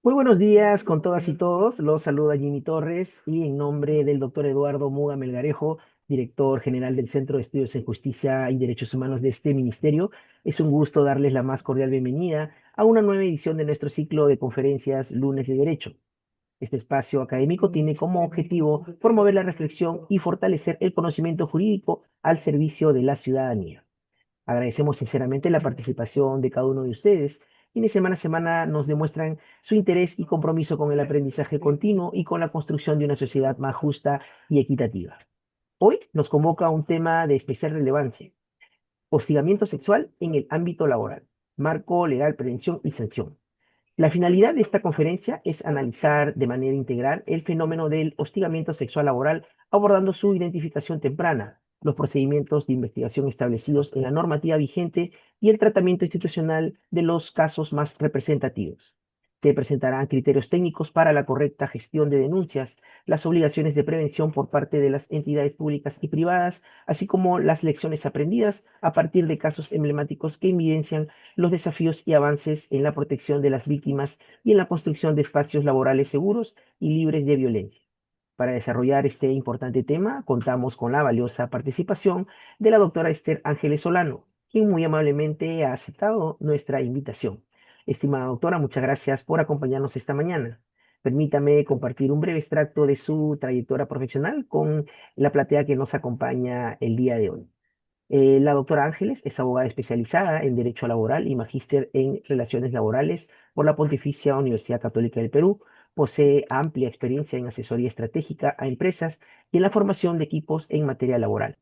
Muy buenos días con todas y todos. Los saluda Jimmy Torres y en nombre del doctor Eduardo Muga Melgarejo, director general del Centro de Estudios en Justicia y Derechos Humanos de este ministerio, es un gusto darles la más cordial bienvenida a una nueva edición de nuestro ciclo de conferencias Lunes de Derecho. Este espacio académico tiene como objetivo promover la reflexión y fortalecer el conocimiento jurídico al servicio de la ciudadanía. Agradecemos sinceramente la participación de cada uno de ustedes, quienes semana a semana nos demuestran su interés y compromiso con el aprendizaje continuo y con la construcción de una sociedad más justa y equitativa. Hoy nos convoca un tema de especial relevancia: hostigamiento sexual en el ámbito laboral, marco legal, prevención y sanción. La finalidad de esta conferencia es analizar de manera integral el fenómeno del hostigamiento sexual laboral, abordando su identificación temprana, los procedimientos de investigación establecidos en la normativa vigente y el tratamiento institucional de los casos más representativos. Se presentarán criterios técnicos para la correcta gestión de denuncias, las obligaciones de prevención por parte de las entidades públicas y privadas, así como las lecciones aprendidas a partir de casos emblemáticos que evidencian los desafíos y avances en la protección de las víctimas y en la construcción de espacios laborales seguros y libres de violencia. Para desarrollar este importante tema, contamos con la valiosa participación de la doctora Esther Ángeles Solano, quien muy amablemente ha aceptado nuestra invitación. Estimada doctora, muchas gracias por acompañarnos esta mañana. Permítame compartir un breve extracto de su trayectoria profesional con la platea que nos acompaña el día de hoy. La doctora Ángeles es abogada especializada en Derecho Laboral y magíster en Relaciones Laborales por la Pontificia Universidad Católica del Perú. Posee amplia experiencia en asesoría estratégica a empresas y en la formación de equipos en materia laboral.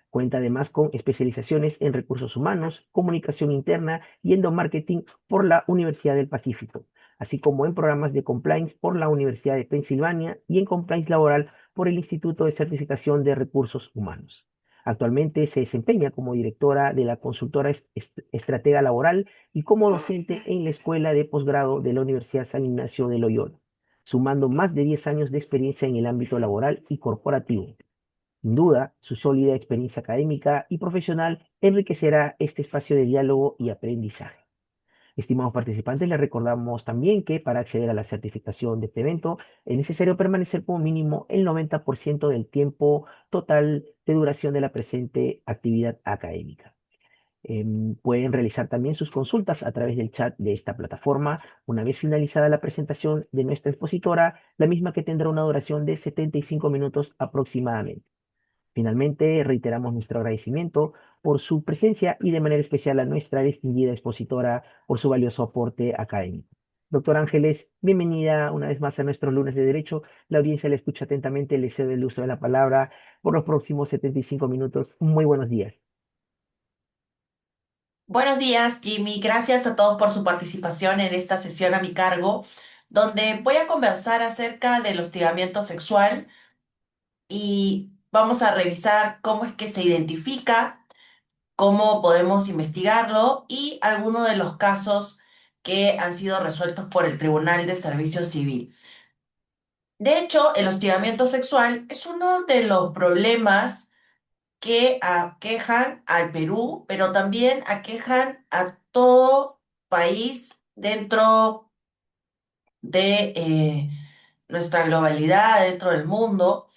Cuenta además con especializaciones en recursos humanos, comunicación interna y endomarketing por la Universidad del Pacífico, así como en programas de compliance por la Universidad de Pensilvania y en compliance laboral por el Instituto de Certificación de Recursos Humanos. Actualmente se desempeña como directora de la consultora Estratega Laboral y como docente en la Escuela de Posgrado de la Universidad San Ignacio de Loyola, sumando más de 10 años de experiencia en el ámbito laboral y corporativo. Sin duda, su sólida experiencia académica y profesional enriquecerá este espacio de diálogo y aprendizaje. Estimados participantes, les recordamos también que para acceder a la certificación de este evento es necesario permanecer como mínimo el 90% del tiempo total de duración de la presente actividad académica. Pueden realizar también sus consultas a través del chat de esta plataforma una vez finalizada la presentación de nuestra expositora, la misma que tendrá una duración de 75 minutos aproximadamente. Finalmente, reiteramos nuestro agradecimiento por su presencia y de manera especial a nuestra distinguida expositora por su valioso aporte académico. Doctor Ángeles, bienvenida una vez más a nuestros lunes de Derecho. La audiencia le escucha atentamente, le cedo el uso de la palabra por los próximos 75 minutos. Muy buenos días. Buenos días, Jimmy. Gracias a todos por su participación en esta sesión a mi cargo, donde voy a conversar acerca del hostigamiento sexual y vamos a revisar cómo es que se identifica, cómo podemos investigarlo y algunos de los casos que han sido resueltos por el Tribunal de Servicio Civil. De hecho, el hostigamiento sexual es uno de los problemas que aquejan al Perú, pero también aquejan a todo país dentro de nuestra globalidad, dentro del mundo,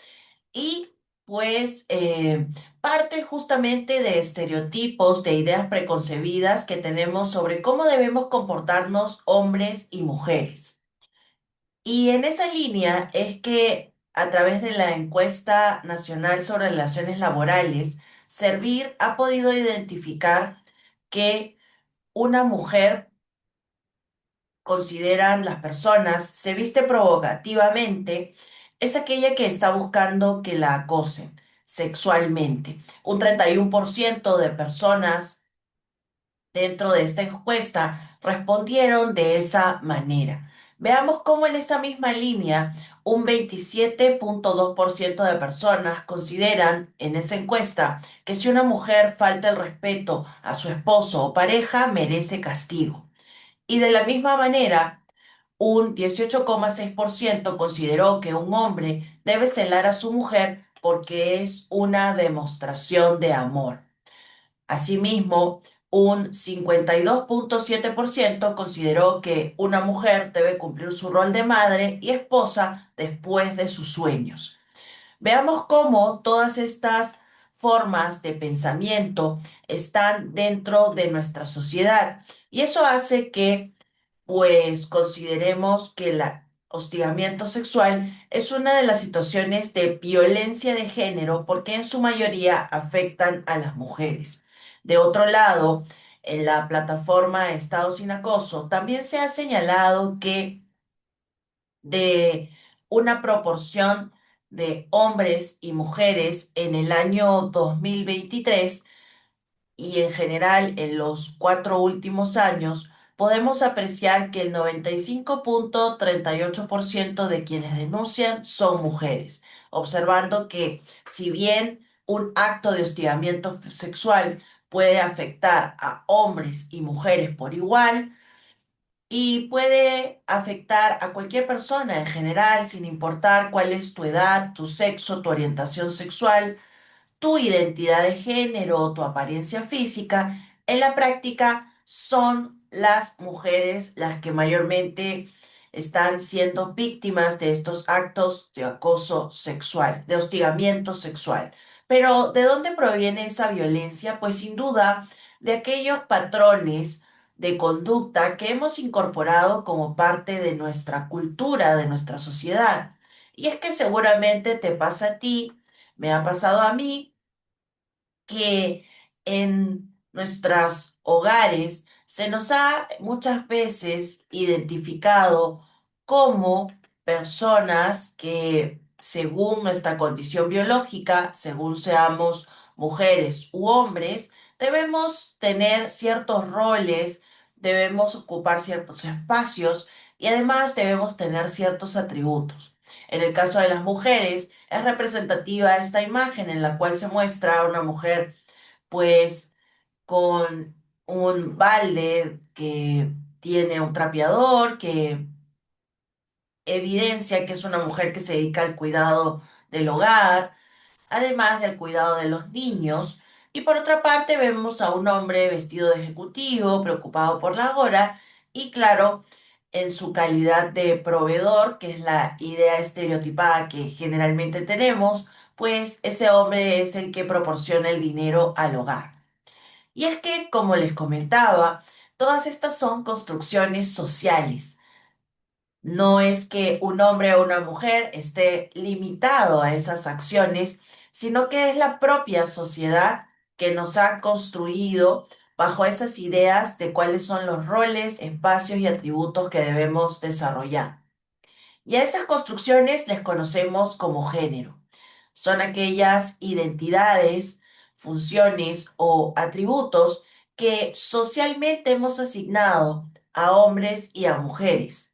y pues parte justamente de estereotipos, de ideas preconcebidas que tenemos sobre cómo debemos comportarnos hombres y mujeres. Y en esa línea es que a través de la encuesta nacional sobre relaciones laborales, Servir ha podido identificar que una mujer, consideran las personas, se viste provocativamente, es aquella que está buscando que la acosen sexualmente. Un 31% de personas dentro de esta encuesta respondieron de esa manera. Veamos cómo en esa misma línea un 27,2% de personas consideran en esa encuesta que si una mujer falta el respeto a su esposo o pareja, merece castigo. Y de la misma manera, un 18,6% consideró que un hombre debe celar a su mujer porque es una demostración de amor. Asimismo, Un 52,7% consideró que una mujer debe cumplir su rol de madre y esposa después de sus sueños. Veamos cómo todas estas formas de pensamiento están dentro de nuestra sociedad y eso hace que pues consideremos que el hostigamiento sexual es una de las situaciones de violencia de género porque en su mayoría afectan a las mujeres. De otro lado, en la plataforma Estado sin Acoso también se ha señalado que de una proporción de hombres y mujeres en el año 2023 y en general en los 4 últimos años, podemos apreciar que el 95,38% de quienes denuncian son mujeres, observando que si bien un acto de hostigamiento sexual puede afectar a hombres y mujeres por igual, y puede afectar a cualquier persona en general, sin importar cuál es tu edad, tu sexo, tu orientación sexual, tu identidad de género o tu apariencia física, en la práctica son las mujeres las que mayormente están siendo víctimas de estos actos de acoso sexual, de hostigamiento sexual. Pero ¿de dónde proviene esa violencia? Pues sin duda de aquellos patrones de conducta que hemos incorporado como parte de nuestra cultura, de nuestra sociedad. Y es que seguramente te pasa a ti, me ha pasado a mí, que en nuestros hogares se nos ha muchas veces identificado como personas que, según nuestra condición biológica, según seamos mujeres u hombres, debemos tener ciertos roles, debemos ocupar ciertos espacios y además debemos tener ciertos atributos. En el caso de las mujeres, es representativa esta imagen en la cual se muestra a una mujer pues con un balde que tiene un trapeador, que evidencia que es una mujer que se dedica al cuidado del hogar, además del cuidado de los niños. Y por otra parte vemos a un hombre vestido de ejecutivo, preocupado por la hora y claro, en su calidad de proveedor, que es la idea estereotipada que generalmente tenemos, pues ese hombre es el que proporciona el dinero al hogar. Y es que, como les comentaba, todas estas son construcciones sociales. No es que un hombre o una mujer esté limitado a esas acciones, sino que es la propia sociedad que nos ha construido bajo esas ideas de cuáles son los roles, espacios y atributos que debemos desarrollar. Y a estas construcciones les conocemos como género. Son aquellas identidades, funciones o atributos que socialmente hemos asignado a hombres y a mujeres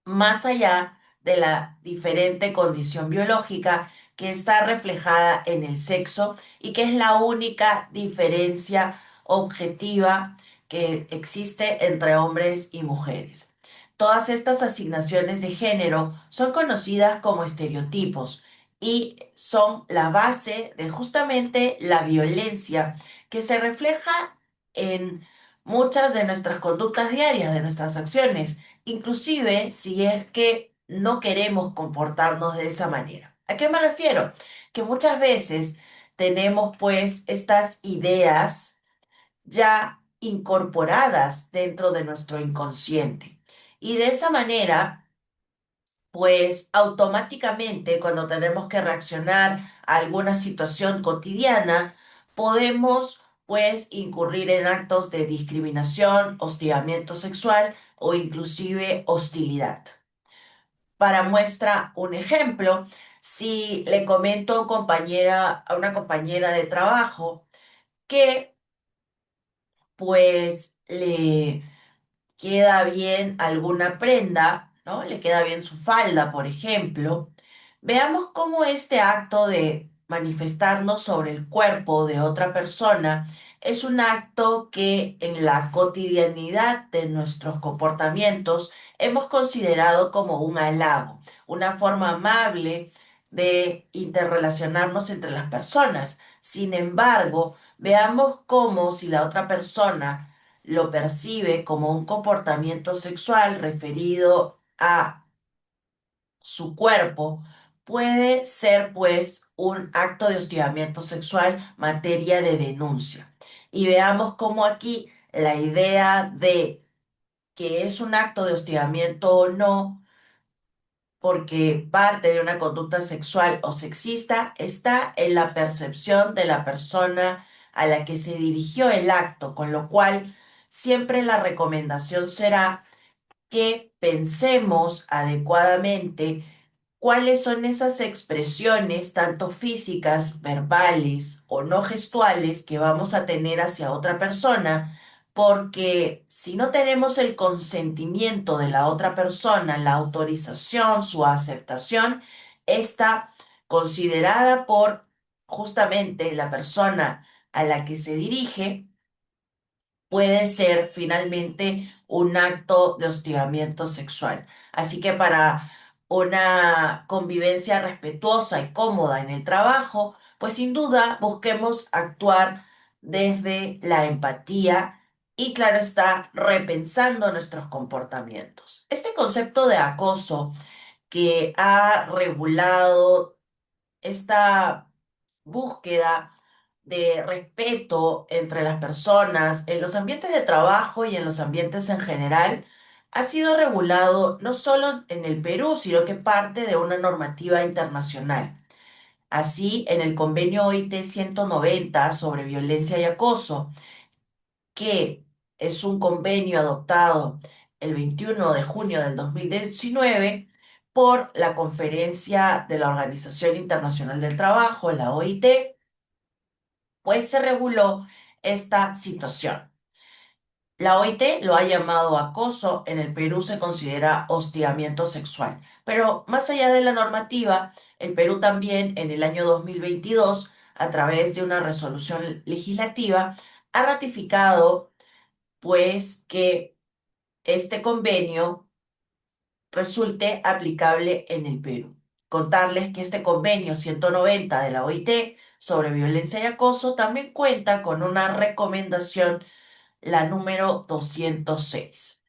más allá de la diferente condición biológica que está reflejada en el sexo y que es la única diferencia objetiva que existe entre hombres y mujeres. Todas estas asignaciones de género son conocidas como estereotipos y son la base de justamente la violencia que se refleja en muchas de nuestras conductas diarias, de nuestras acciones inclusive si es que no queremos comportarnos de esa manera. ¿A qué me refiero? Que muchas veces tenemos pues estas ideas ya incorporadas dentro de nuestro inconsciente. Y de esa manera, pues automáticamente cuando tenemos que reaccionar a alguna situación cotidiana, podemos pues incurrir en actos de discriminación, hostigamiento sexual o inclusive hostilidad. Para muestra un ejemplo, si le comento a una compañera de trabajo que pues le queda bien alguna prenda, ¿no? Le queda bien su falda, por ejemplo. Veamos cómo este acto de manifestarnos sobre el cuerpo de otra persona es un acto que en la cotidianidad de nuestros comportamientos hemos considerado como un halago, una forma amable de interrelacionarnos entre las personas. Sin embargo, veamos cómo si la otra persona lo percibe como un comportamiento sexual referido a su cuerpo, puede ser pues un acto de hostigamiento sexual materia de denuncia. Y veamos cómo aquí la idea de que es un acto de hostigamiento o no, porque parte de una conducta sexual o sexista está en la percepción de la persona a la que se dirigió el acto, con lo cual siempre la recomendación será que pensemos adecuadamente cuáles son esas expresiones, tanto físicas, verbales o no gestuales, que vamos a tener hacia otra persona, porque si no tenemos el consentimiento de la otra persona, la autorización, su aceptación, está considerada por justamente la persona a la que se dirige, puede ser finalmente un acto de hostigamiento sexual. Así que para una convivencia respetuosa y cómoda en el trabajo, pues sin duda busquemos actuar desde la empatía y, claro está, repensando nuestros comportamientos. Este concepto de acoso que ha regulado esta búsqueda de respeto entre las personas en los ambientes de trabajo y en los ambientes en general ha sido regulado no solo en el Perú, sino que parte de una normativa internacional. Así, en el convenio OIT 190 sobre violencia y acoso, que es un convenio adoptado el 21 de junio del 2019 por la Conferencia de la Organización Internacional del Trabajo, la OIT, pues se reguló esta situación. La OIT lo ha llamado acoso, en el Perú se considera hostigamiento sexual. Pero más allá de la normativa, el Perú también en el año 2022, a través de una resolución legislativa, ha ratificado pues que este convenio resulte aplicable en el Perú. Contarles que este convenio 190 de la OIT sobre violencia y acoso también cuenta con una recomendación, la número 206.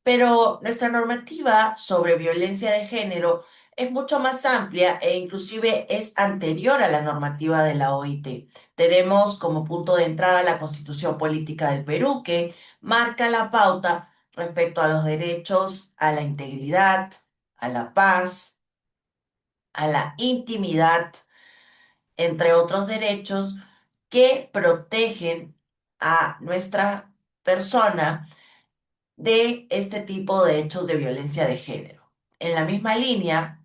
Pero nuestra normativa sobre violencia de género es mucho más amplia e inclusive es anterior a la normativa de la OIT. Tenemos como punto de entrada la Constitución Política del Perú, que marca la pauta respecto a los derechos a la integridad, a la paz, a la intimidad, entre otros derechos que protegen a nuestra persona de este tipo de hechos de violencia de género. En la misma línea,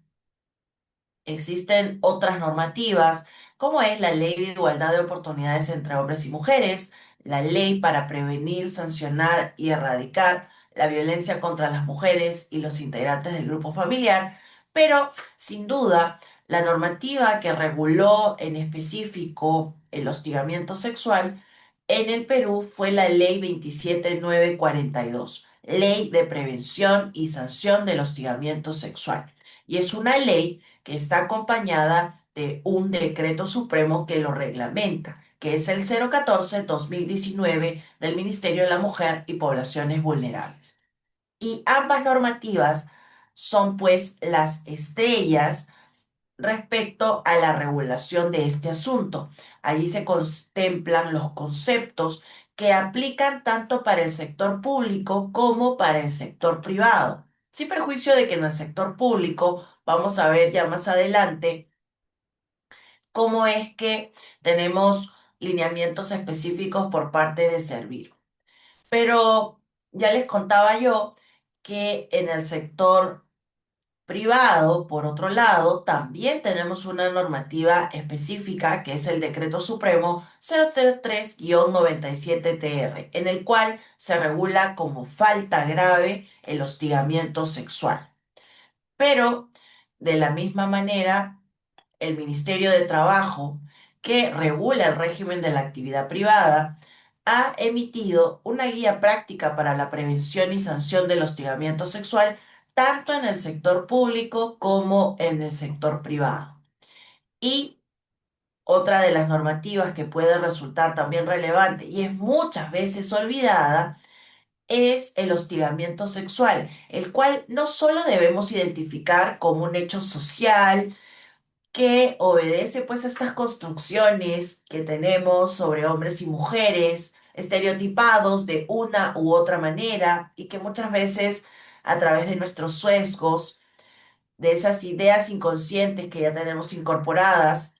existen otras normativas, como es la Ley de Igualdad de Oportunidades entre Hombres y Mujeres, la Ley para prevenir, sancionar y erradicar la violencia contra las mujeres y los integrantes del grupo familiar, pero sin duda, la normativa que reguló en específico el hostigamiento sexual en el Perú fue la Ley 27942, Ley de Prevención y Sanción del Hostigamiento Sexual. Y es una ley que está acompañada de un decreto supremo que lo reglamenta, que es el 014-2019 del Ministerio de la Mujer y Poblaciones Vulnerables. Y ambas normativas son pues las estrellas respecto a la regulación de este asunto. Allí se contemplan los conceptos que aplican tanto para el sector público como para el sector privado. Sin perjuicio de que en el sector público vamos a ver ya más adelante cómo es que tenemos lineamientos específicos por parte de Servir. Pero ya les contaba yo que en el sector privado, por otro lado, también tenemos una normativa específica que es el Decreto Supremo 003-97-TR, en el cual se regula como falta grave el hostigamiento sexual. Pero, de la misma manera, el Ministerio de Trabajo, que regula el régimen de la actividad privada, ha emitido una guía práctica para la prevención y sanción del hostigamiento sexual, tanto en el sector público como en el sector privado. Y Otra de las normativas que puede resultar también relevante y es muchas veces olvidada es el hostigamiento sexual, el cual no solo debemos identificar como un hecho social que obedece pues a estas construcciones que tenemos sobre hombres y mujeres, estereotipados de una u otra manera y que muchas veces a través de nuestros sesgos, de esas ideas inconscientes que ya tenemos incorporadas,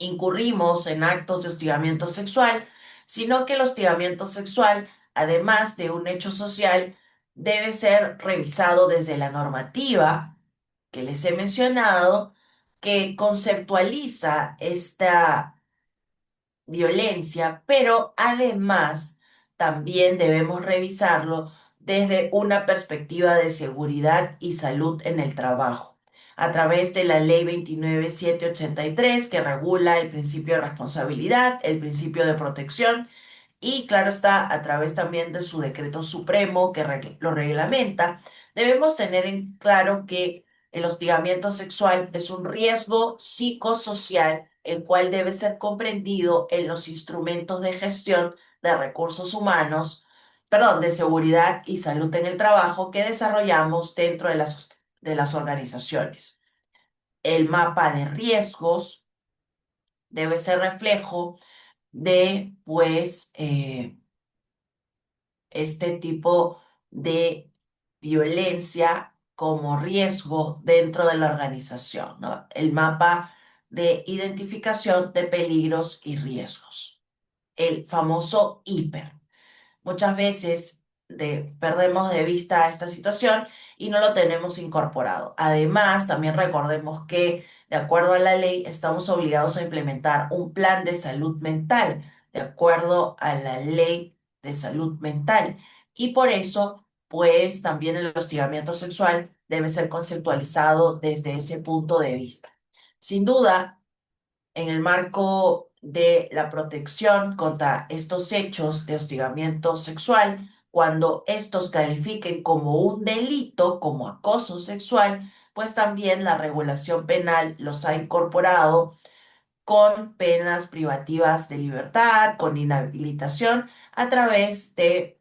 incurrimos en actos de hostigamiento sexual, sino que el hostigamiento sexual, además de un hecho social, debe ser revisado desde la normativa que les he mencionado, que conceptualiza esta violencia, pero además también debemos revisarlo desde una perspectiva de seguridad y salud en el trabajo, a través de la Ley 29783 que regula el principio de responsabilidad, el principio de protección y claro está, a través también de su decreto supremo que lo reglamenta, debemos tener en claro que el hostigamiento sexual es un riesgo psicosocial, el cual debe ser comprendido en los instrumentos de gestión de recursos humanos, perdón, de seguridad y salud en el trabajo que desarrollamos dentro de las organizaciones. El mapa de riesgos debe ser reflejo de, pues, este tipo de violencia como riesgo dentro de la organización, ¿no? El mapa de identificación de peligros y riesgos, el famoso hiper. Muchas veces perdemos de vista esta situación y no lo tenemos incorporado. Además, también recordemos que, de acuerdo a la ley, estamos obligados a implementar un plan de salud mental, de acuerdo a la ley de salud mental. Y por eso, pues, también el hostigamiento sexual debe ser conceptualizado desde ese punto de vista. Sin duda, en el marco de la protección contra estos hechos de hostigamiento sexual, cuando estos califiquen como un delito, como acoso sexual, pues también la regulación penal los ha incorporado con penas privativas de libertad, con inhabilitación, a través de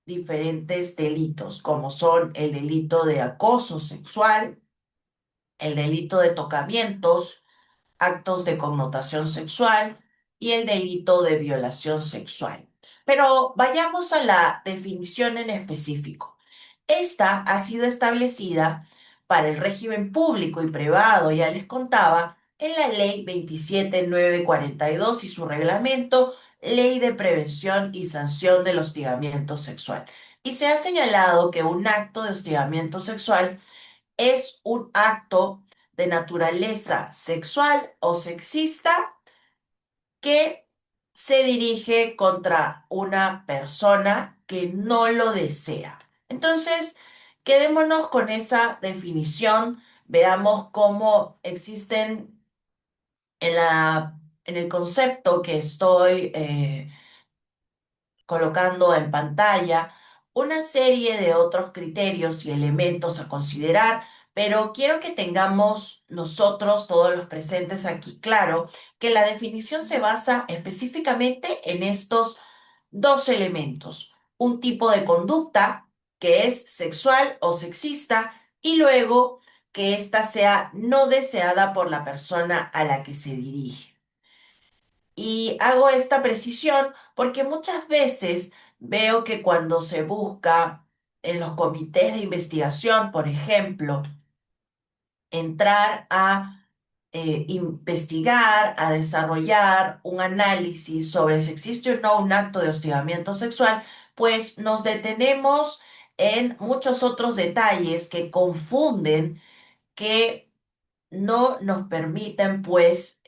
diferentes delitos, como son el delito de acoso sexual, el delito de tocamientos, actos de connotación sexual y el delito de violación sexual. Pero vayamos a la definición en específico. Esta ha sido establecida para el régimen público y privado, ya les contaba, en la Ley 27942 y su reglamento, Ley de Prevención y Sanción del Hostigamiento Sexual. Y se ha señalado que un acto de hostigamiento sexual es un acto de naturaleza sexual o sexista que se dirige contra una persona que no lo desea. Entonces, quedémonos con esa definición, veamos cómo existen en el concepto que estoy colocando en pantalla una serie de otros criterios y elementos a considerar, pero quiero que tengamos nosotros, todos los presentes aquí, claro, que la definición se basa específicamente en estos dos elementos, un tipo de conducta que es sexual o sexista y luego que ésta sea no deseada por la persona a la que se dirige. Y hago esta precisión porque muchas veces veo que cuando se busca en los comités de investigación, por ejemplo, entrar a investigar, a desarrollar un análisis sobre si existe o no un acto de hostigamiento sexual, pues nos detenemos en muchos otros detalles que confunden, que no nos permiten, pues,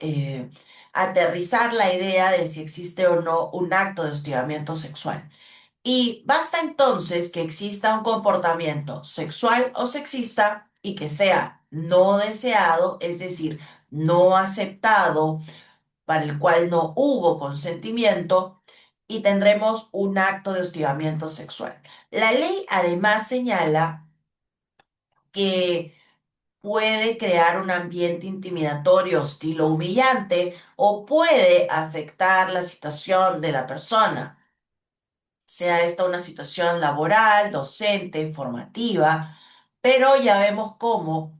aterrizar la idea de si existe o no un acto de hostigamiento sexual. Y basta entonces que exista un comportamiento sexual o sexista y que sea no deseado, es decir, no aceptado, para el cual no hubo consentimiento, y tendremos un acto de hostigamiento sexual. La ley además señala que puede crear un ambiente intimidatorio, hostil o humillante, o puede afectar la situación de la persona, sea esta una situación laboral, docente, formativa, pero ya vemos cómo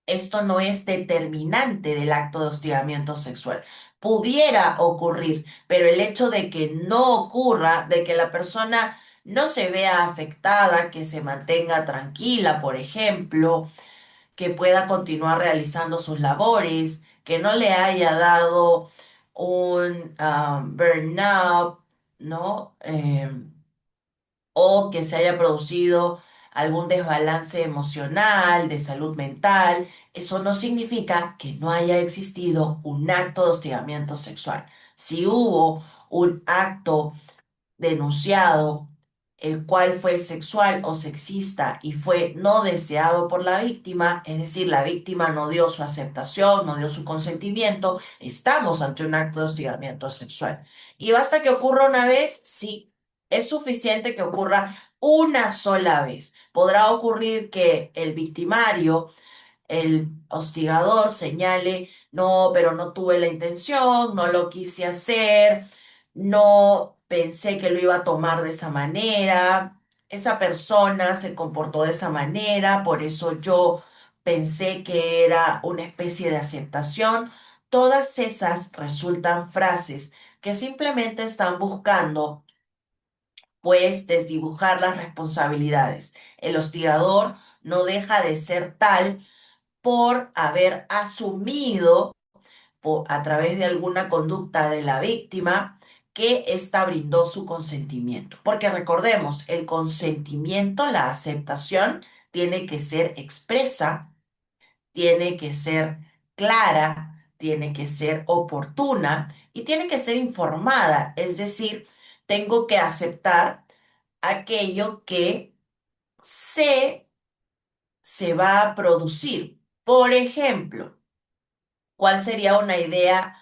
esto no es determinante del acto de hostigamiento sexual. Pudiera ocurrir, pero el hecho de que no ocurra, de que la persona no se vea afectada, que se mantenga tranquila, por ejemplo, que pueda continuar realizando sus labores, que no le haya dado un burnout, ¿no? O que se haya producido algún desbalance emocional, de salud mental, eso no significa que no haya existido un acto de hostigamiento sexual. Si hubo un acto denunciado, el cual fue sexual o sexista y fue no deseado por la víctima, es decir, la víctima no dio su aceptación, no dio su consentimiento, estamos ante un acto de hostigamiento sexual. ¿Y basta que ocurra una vez? Sí, es suficiente que ocurra una sola vez. Podrá ocurrir que el victimario, el hostigador, señale, no, pero no tuve la intención, no lo quise hacer, no pensé que lo iba a tomar de esa manera, esa persona se comportó de esa manera, por eso yo pensé que era una especie de aceptación. Todas esas resultan frases que simplemente están buscando, pues, desdibujar las responsabilidades. El hostigador no deja de ser tal por haber asumido a través de alguna conducta de la víctima que ésta brindó su consentimiento. Porque recordemos, el consentimiento, la aceptación, tiene que ser expresa, tiene que ser clara, tiene que ser oportuna y tiene que ser informada. Es decir, tengo que aceptar aquello que sé se va a producir. Por ejemplo, ¿cuál sería una idea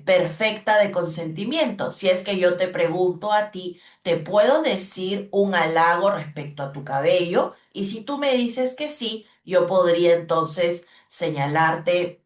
perfecta de consentimiento? Si es que yo te pregunto a ti, ¿te puedo decir un halago respecto a tu cabello? Y si tú me dices que sí, yo podría entonces señalarte: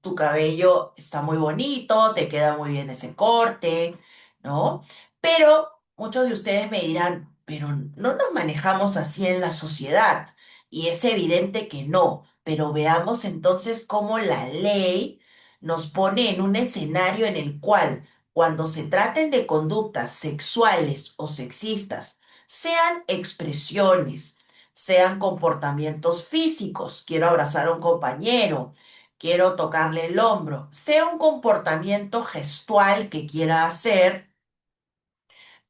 tu cabello está muy bonito, te queda muy bien ese corte, ¿no? Pero muchos de ustedes me dirán, pero no nos manejamos así en la sociedad. Y es evidente que no, pero veamos entonces cómo la ley nos pone en un escenario en el cual, cuando se traten de conductas sexuales o sexistas, sean expresiones, sean comportamientos físicos, quiero abrazar a un compañero, quiero tocarle el hombro, sea un comportamiento gestual que quiera hacer,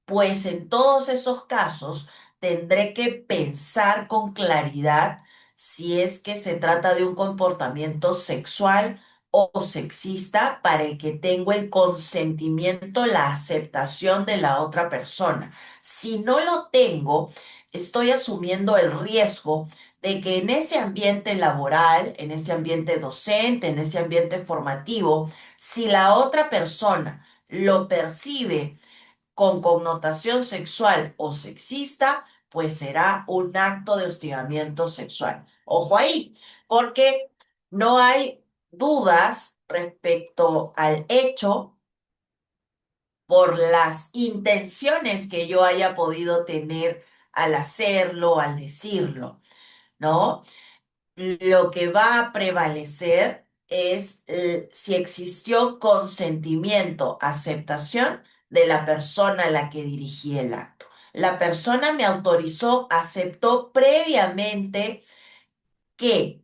pues en todos esos casos tendré que pensar con claridad si es que se trata de un comportamiento sexual o sexista para el que tengo el consentimiento, la aceptación de la otra persona. Si no lo tengo, estoy asumiendo el riesgo de que en ese ambiente laboral, en ese ambiente docente, en ese ambiente formativo, si la otra persona lo percibe con connotación sexual o sexista, pues será un acto de hostigamiento sexual. Ojo ahí, porque no hay dudas respecto al hecho por las intenciones que yo haya podido tener al hacerlo, al decirlo, ¿no? Lo que va a prevalecer es si existió consentimiento, aceptación de la persona a la que dirigí el acto. La persona me autorizó, aceptó previamente que,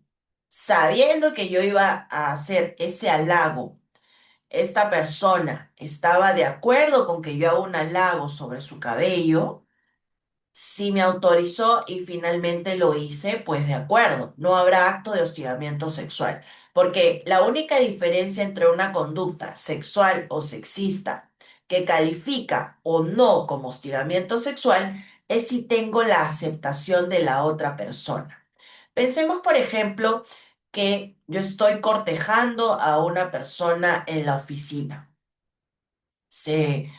sabiendo que yo iba a hacer ese halago, esta persona estaba de acuerdo con que yo haga un halago sobre su cabello. Si me autorizó y finalmente lo hice, pues de acuerdo, no habrá acto de hostigamiento sexual, porque la única diferencia entre una conducta sexual o sexista que califica o no como hostigamiento sexual es si tengo la aceptación de la otra persona. Pensemos, por ejemplo, que yo estoy cortejando a una persona en la oficina. Se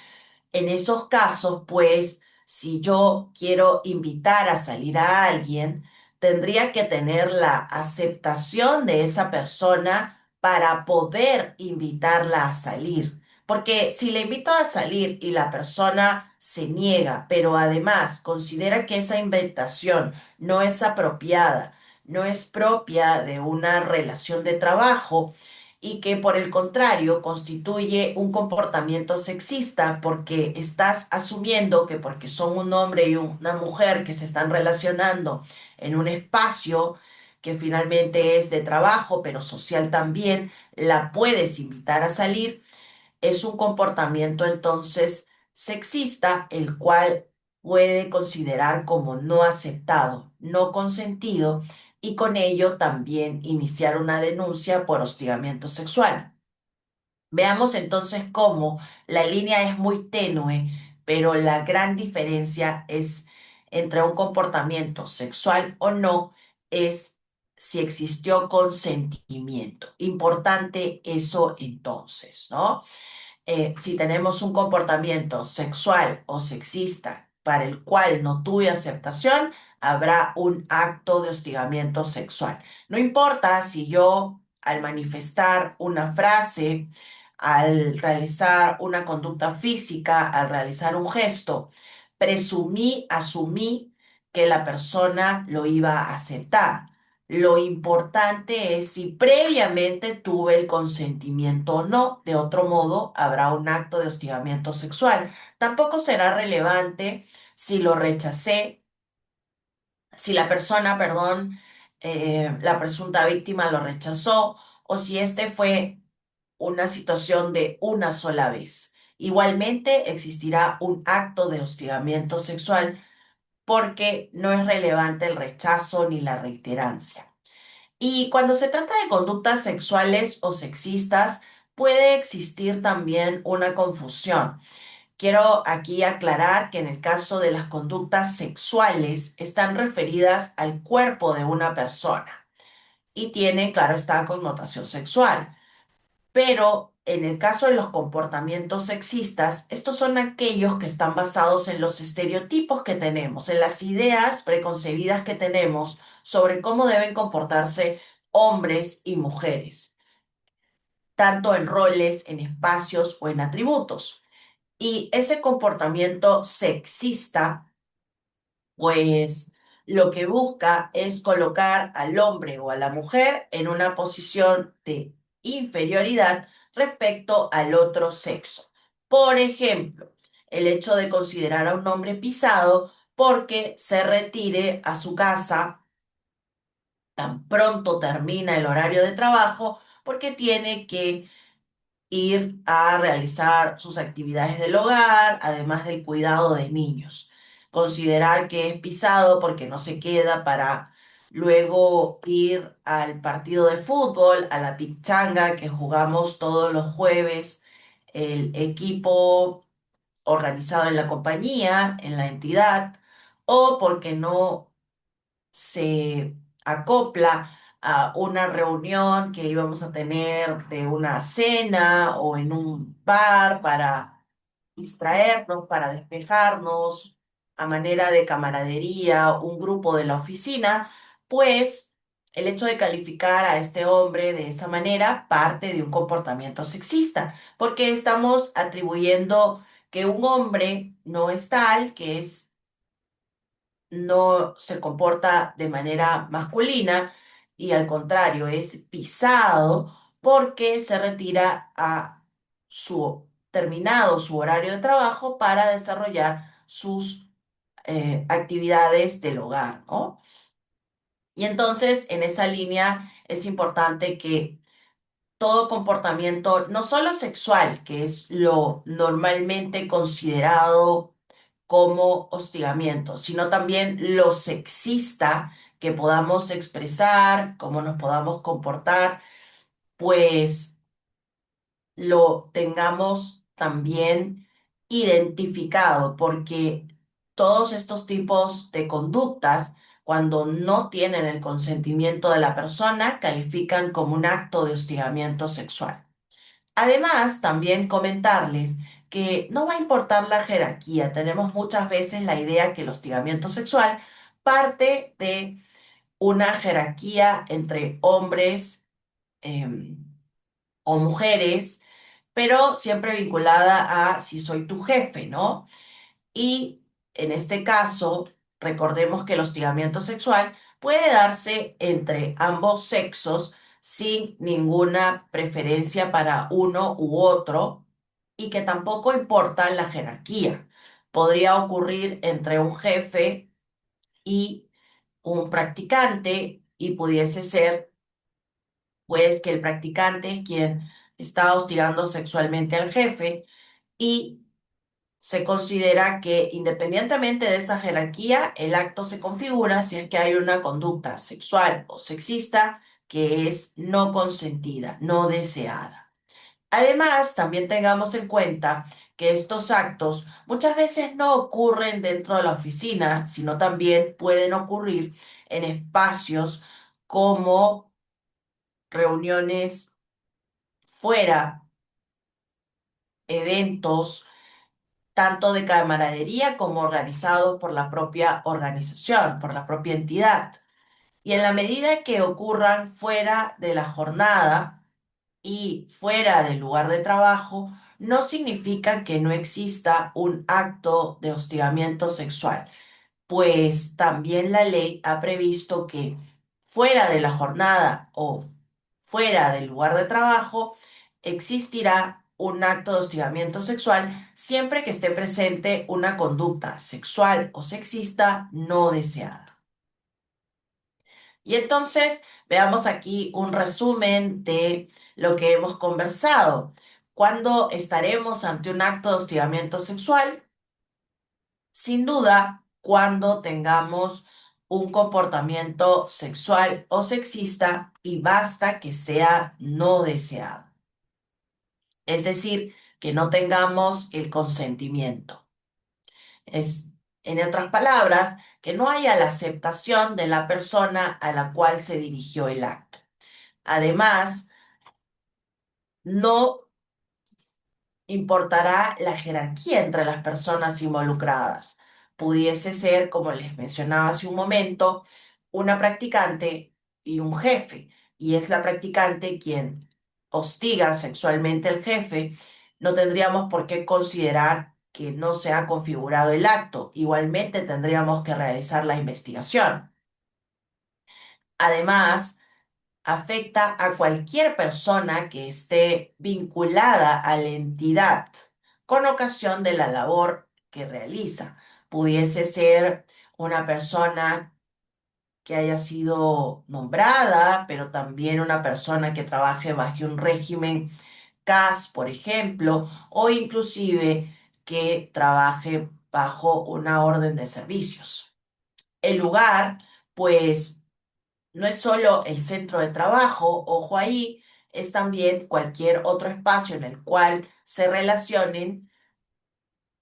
En esos casos, pues, si yo quiero invitar a salir a alguien, tendría que tener la aceptación de esa persona para poder invitarla a salir. Porque si le invito a salir y la persona se niega, pero además considera que esa invitación no es apropiada, no es propia de una relación de trabajo, y que por el contrario constituye un comportamiento sexista porque estás asumiendo que porque son un hombre y una mujer que se están relacionando en un espacio que finalmente es de trabajo, pero social también, la puedes invitar a salir, es un comportamiento entonces sexista, el cual puede considerar como no aceptado, no consentido, y con ello también iniciar una denuncia por hostigamiento sexual. Veamos entonces cómo la línea es muy tenue, pero la gran diferencia es entre un comportamiento sexual o no, es si existió consentimiento. Importante eso entonces, ¿no? Si tenemos un comportamiento sexual o sexista para el cual no tuve aceptación, habrá un acto de hostigamiento sexual. No importa si yo al manifestar una frase, al realizar una conducta física, al realizar un gesto, presumí, asumí que la persona lo iba a aceptar. Lo importante es si previamente tuve el consentimiento o no. De otro modo, habrá un acto de hostigamiento sexual. Tampoco será relevante si lo rechacé, si la persona, perdón, la presunta víctima lo rechazó o si este fue una situación de una sola vez. Igualmente existirá un acto de hostigamiento sexual porque no es relevante el rechazo ni la reiterancia. Y cuando se trata de conductas sexuales o sexistas, puede existir también una confusión. Quiero aquí aclarar que en el caso de las conductas sexuales están referidas al cuerpo de una persona y tienen, claro, esta connotación sexual. Pero en el caso de los comportamientos sexistas, estos son aquellos que están basados en los estereotipos que tenemos, en las ideas preconcebidas que tenemos sobre cómo deben comportarse hombres y mujeres, tanto en roles, en espacios o en atributos. Y ese comportamiento sexista pues lo que busca es colocar al hombre o a la mujer en una posición de inferioridad respecto al otro sexo. Por ejemplo, el hecho de considerar a un hombre pisado porque se retire a su casa tan pronto termina el horario de trabajo, porque tiene que ir a realizar sus actividades del hogar, además del cuidado de niños. Considerar que es pisado porque no se queda para luego ir al partido de fútbol, a la pichanga que jugamos todos los jueves, el equipo organizado en la compañía, en la entidad, o porque no se acopla a una reunión que íbamos a tener de una cena o en un bar para distraernos, para despejarnos, a manera de camaradería, un grupo de la oficina, pues el hecho de calificar a este hombre de esa manera parte de un comportamiento sexista, porque estamos atribuyendo que un hombre no es tal, que es no se comporta de manera masculina y al contrario es pisado porque se retira a su terminado su horario de trabajo para desarrollar sus actividades del hogar, ¿no? Y entonces en esa línea es importante que todo comportamiento, no solo sexual, que es lo normalmente considerado como hostigamiento, sino también lo sexista que podamos expresar, cómo nos podamos comportar, pues lo tengamos también identificado, porque todos estos tipos de conductas, cuando no tienen el consentimiento de la persona, califican como un acto de hostigamiento sexual. Además, también comentarles que no va a importar la jerarquía. Tenemos muchas veces la idea que el hostigamiento sexual parte de una jerarquía entre hombres em, o mujeres, pero siempre vinculada a si soy tu jefe, ¿no? Y en este caso, recordemos que el hostigamiento sexual puede darse entre ambos sexos sin ninguna preferencia para uno u otro y que tampoco importa la jerarquía. Podría ocurrir entre un jefe y un practicante y pudiese ser pues que el practicante es quien está hostigando sexualmente al jefe y se considera que independientemente de esa jerarquía, el acto se configura si es que hay una conducta sexual o sexista que es no consentida, no deseada. Además, también tengamos en cuenta que estos actos muchas veces no ocurren dentro de la oficina, sino también pueden ocurrir en espacios como reuniones fuera, eventos tanto de camaradería como organizados por la propia organización, por la propia entidad. Y en la medida que ocurran fuera de la jornada y fuera del lugar de trabajo, no significa que no exista un acto de hostigamiento sexual, pues también la ley ha previsto que fuera de la jornada o fuera del lugar de trabajo existirá un acto de hostigamiento sexual siempre que esté presente una conducta sexual o sexista no deseada. Y entonces veamos aquí un resumen de lo que hemos conversado. ¿Cuándo estaremos ante un acto de hostigamiento sexual? Sin duda, cuando tengamos un comportamiento sexual o sexista y basta que sea no deseado. Es decir, que no tengamos el consentimiento. Es, en otras palabras, que no haya la aceptación de la persona a la cual se dirigió el acto. Además, no importará la jerarquía entre las personas involucradas. Pudiese ser, como les mencionaba hace un momento, una practicante y un jefe, y es la practicante quien hostiga sexualmente al jefe, no tendríamos por qué considerar que no se ha configurado el acto. Igualmente tendríamos que realizar la investigación. Además, afecta a cualquier persona que esté vinculada a la entidad con ocasión de la labor que realiza. Pudiese ser una persona que haya sido nombrada, pero también una persona que trabaje bajo un régimen CAS, por ejemplo, o inclusive que trabaje bajo una orden de servicios. El lugar, pues no es solo el centro de trabajo, ojo ahí, es también cualquier otro espacio en el cual se relacionen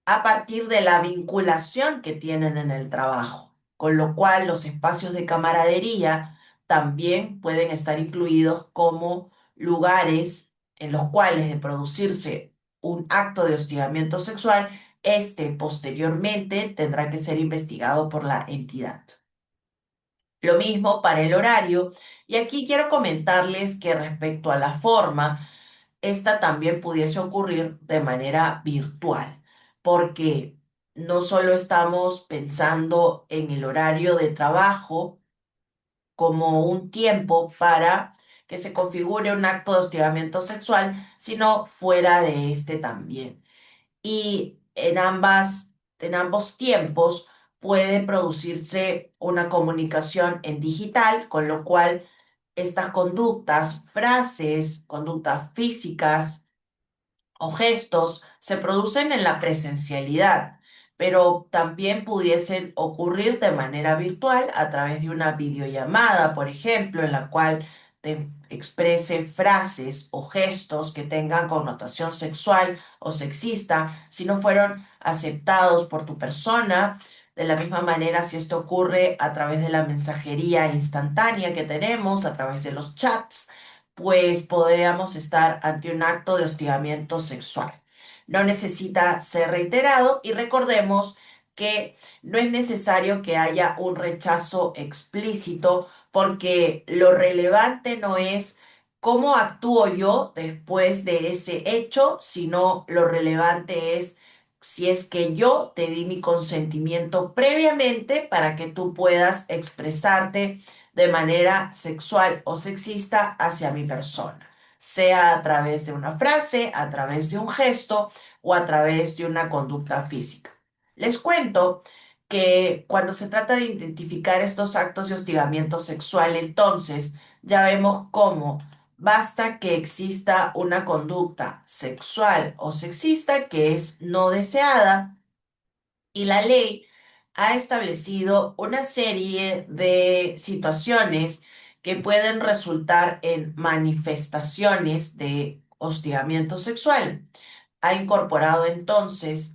a partir de la vinculación que tienen en el trabajo, con lo cual los espacios de camaradería también pueden estar incluidos como lugares en los cuales de producirse un acto de hostigamiento sexual, este posteriormente tendrá que ser investigado por la entidad. Lo mismo para el horario. Y aquí quiero comentarles que respecto a la forma, esta también pudiese ocurrir de manera virtual, porque no solo estamos pensando en el horario de trabajo como un tiempo para que se configure un acto de hostigamiento sexual, sino fuera de este también y en ambos tiempos puede producirse una comunicación en digital, con lo cual estas conductas, frases, conductas físicas, o gestos se producen en la presencialidad, pero también pudiesen ocurrir de manera virtual a través de una videollamada, por ejemplo, en la cual te exprese frases o gestos que tengan connotación sexual o sexista, si no fueron aceptados por tu persona. De la misma manera, si esto ocurre a través de la mensajería instantánea que tenemos, a través de los chats, pues podríamos estar ante un acto de hostigamiento sexual. No necesita ser reiterado y recordemos que no es necesario que haya un rechazo explícito porque lo relevante no es cómo actúo yo después de ese hecho, sino lo relevante es si es que yo te di mi consentimiento previamente para que tú puedas expresarte de manera sexual o sexista hacia mi persona, sea a través de una frase, a través de un gesto o a través de una conducta física. Les cuento que cuando se trata de identificar estos actos de hostigamiento sexual, entonces ya vemos cómo basta que exista una conducta sexual o sexista que es no deseada y la ley ha establecido una serie de situaciones que pueden resultar en manifestaciones de hostigamiento sexual. Ha incorporado entonces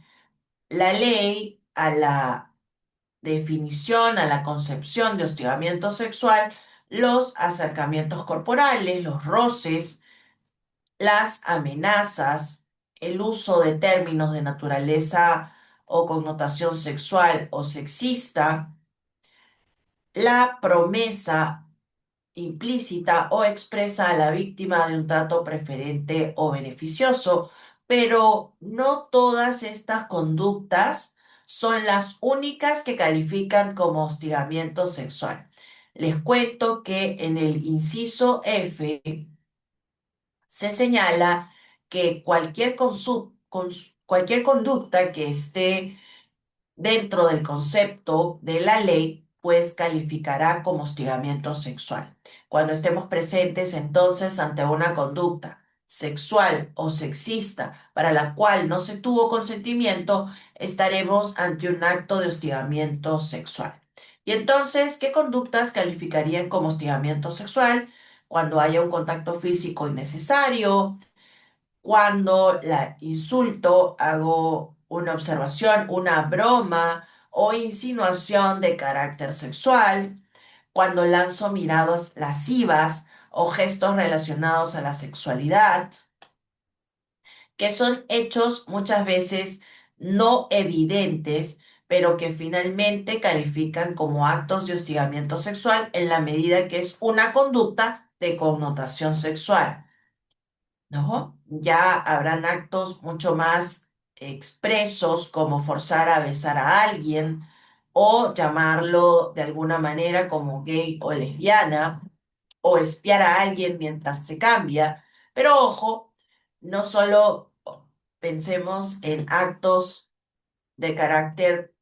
la ley a la definición, a la concepción de hostigamiento sexual, los acercamientos corporales, los roces, las amenazas, el uso de términos de naturaleza o connotación sexual o sexista, la promesa implícita o expresa a la víctima de un trato preferente o beneficioso, pero no todas estas conductas son las únicas que califican como hostigamiento sexual. Les cuento que en el inciso F se señala que cualquier conducta que esté dentro del concepto de la ley, pues calificará como hostigamiento sexual. Cuando estemos presentes entonces ante una conducta sexual o sexista para la cual no se tuvo consentimiento, estaremos ante un acto de hostigamiento sexual. Y entonces, ¿qué conductas calificarían como hostigamiento sexual? Cuando haya un contacto físico innecesario, cuando la insulto, hago una observación, una broma o insinuación de carácter sexual, cuando lanzo miradas lascivas o gestos relacionados a la sexualidad, que son hechos muchas veces no evidentes, pero que finalmente califican como actos de hostigamiento sexual en la medida que es una conducta de connotación sexual. ¿No? Ya habrán actos mucho más expresos como forzar a besar a alguien o llamarlo de alguna manera como gay o lesbiana o espiar a alguien mientras se cambia. Pero ojo, no solo pensemos en actos de carácter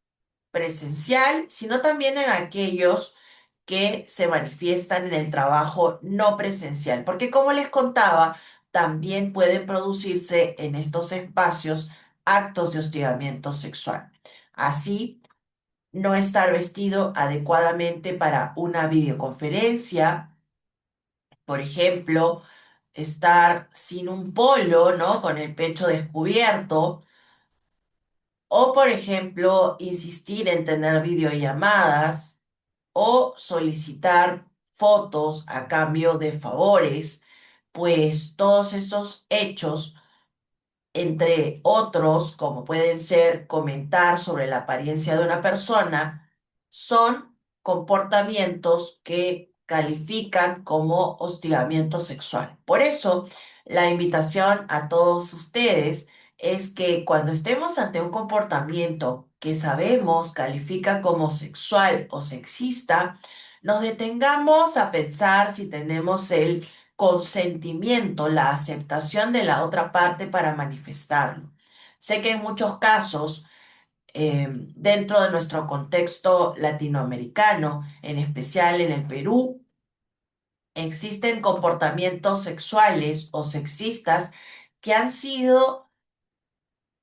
presencial, sino también en aquellos que se manifiestan en el trabajo no presencial, porque como les contaba, también pueden producirse en estos espacios actos de hostigamiento sexual. Así, no estar vestido adecuadamente para una videoconferencia, por ejemplo, estar sin un polo, ¿no? Con el pecho descubierto o, por ejemplo, insistir en tener videollamadas o solicitar fotos a cambio de favores, pues todos esos hechos entre otros, como pueden ser comentar sobre la apariencia de una persona, son comportamientos que califican como hostigamiento sexual. Por eso, la invitación a todos ustedes es que cuando estemos ante un comportamiento que sabemos califica como sexual o sexista, nos detengamos a pensar si tenemos el consentimiento, la aceptación de la otra parte para manifestarlo. Sé que en muchos casos, dentro de nuestro contexto latinoamericano, en especial en el Perú, existen comportamientos sexuales o sexistas que han sido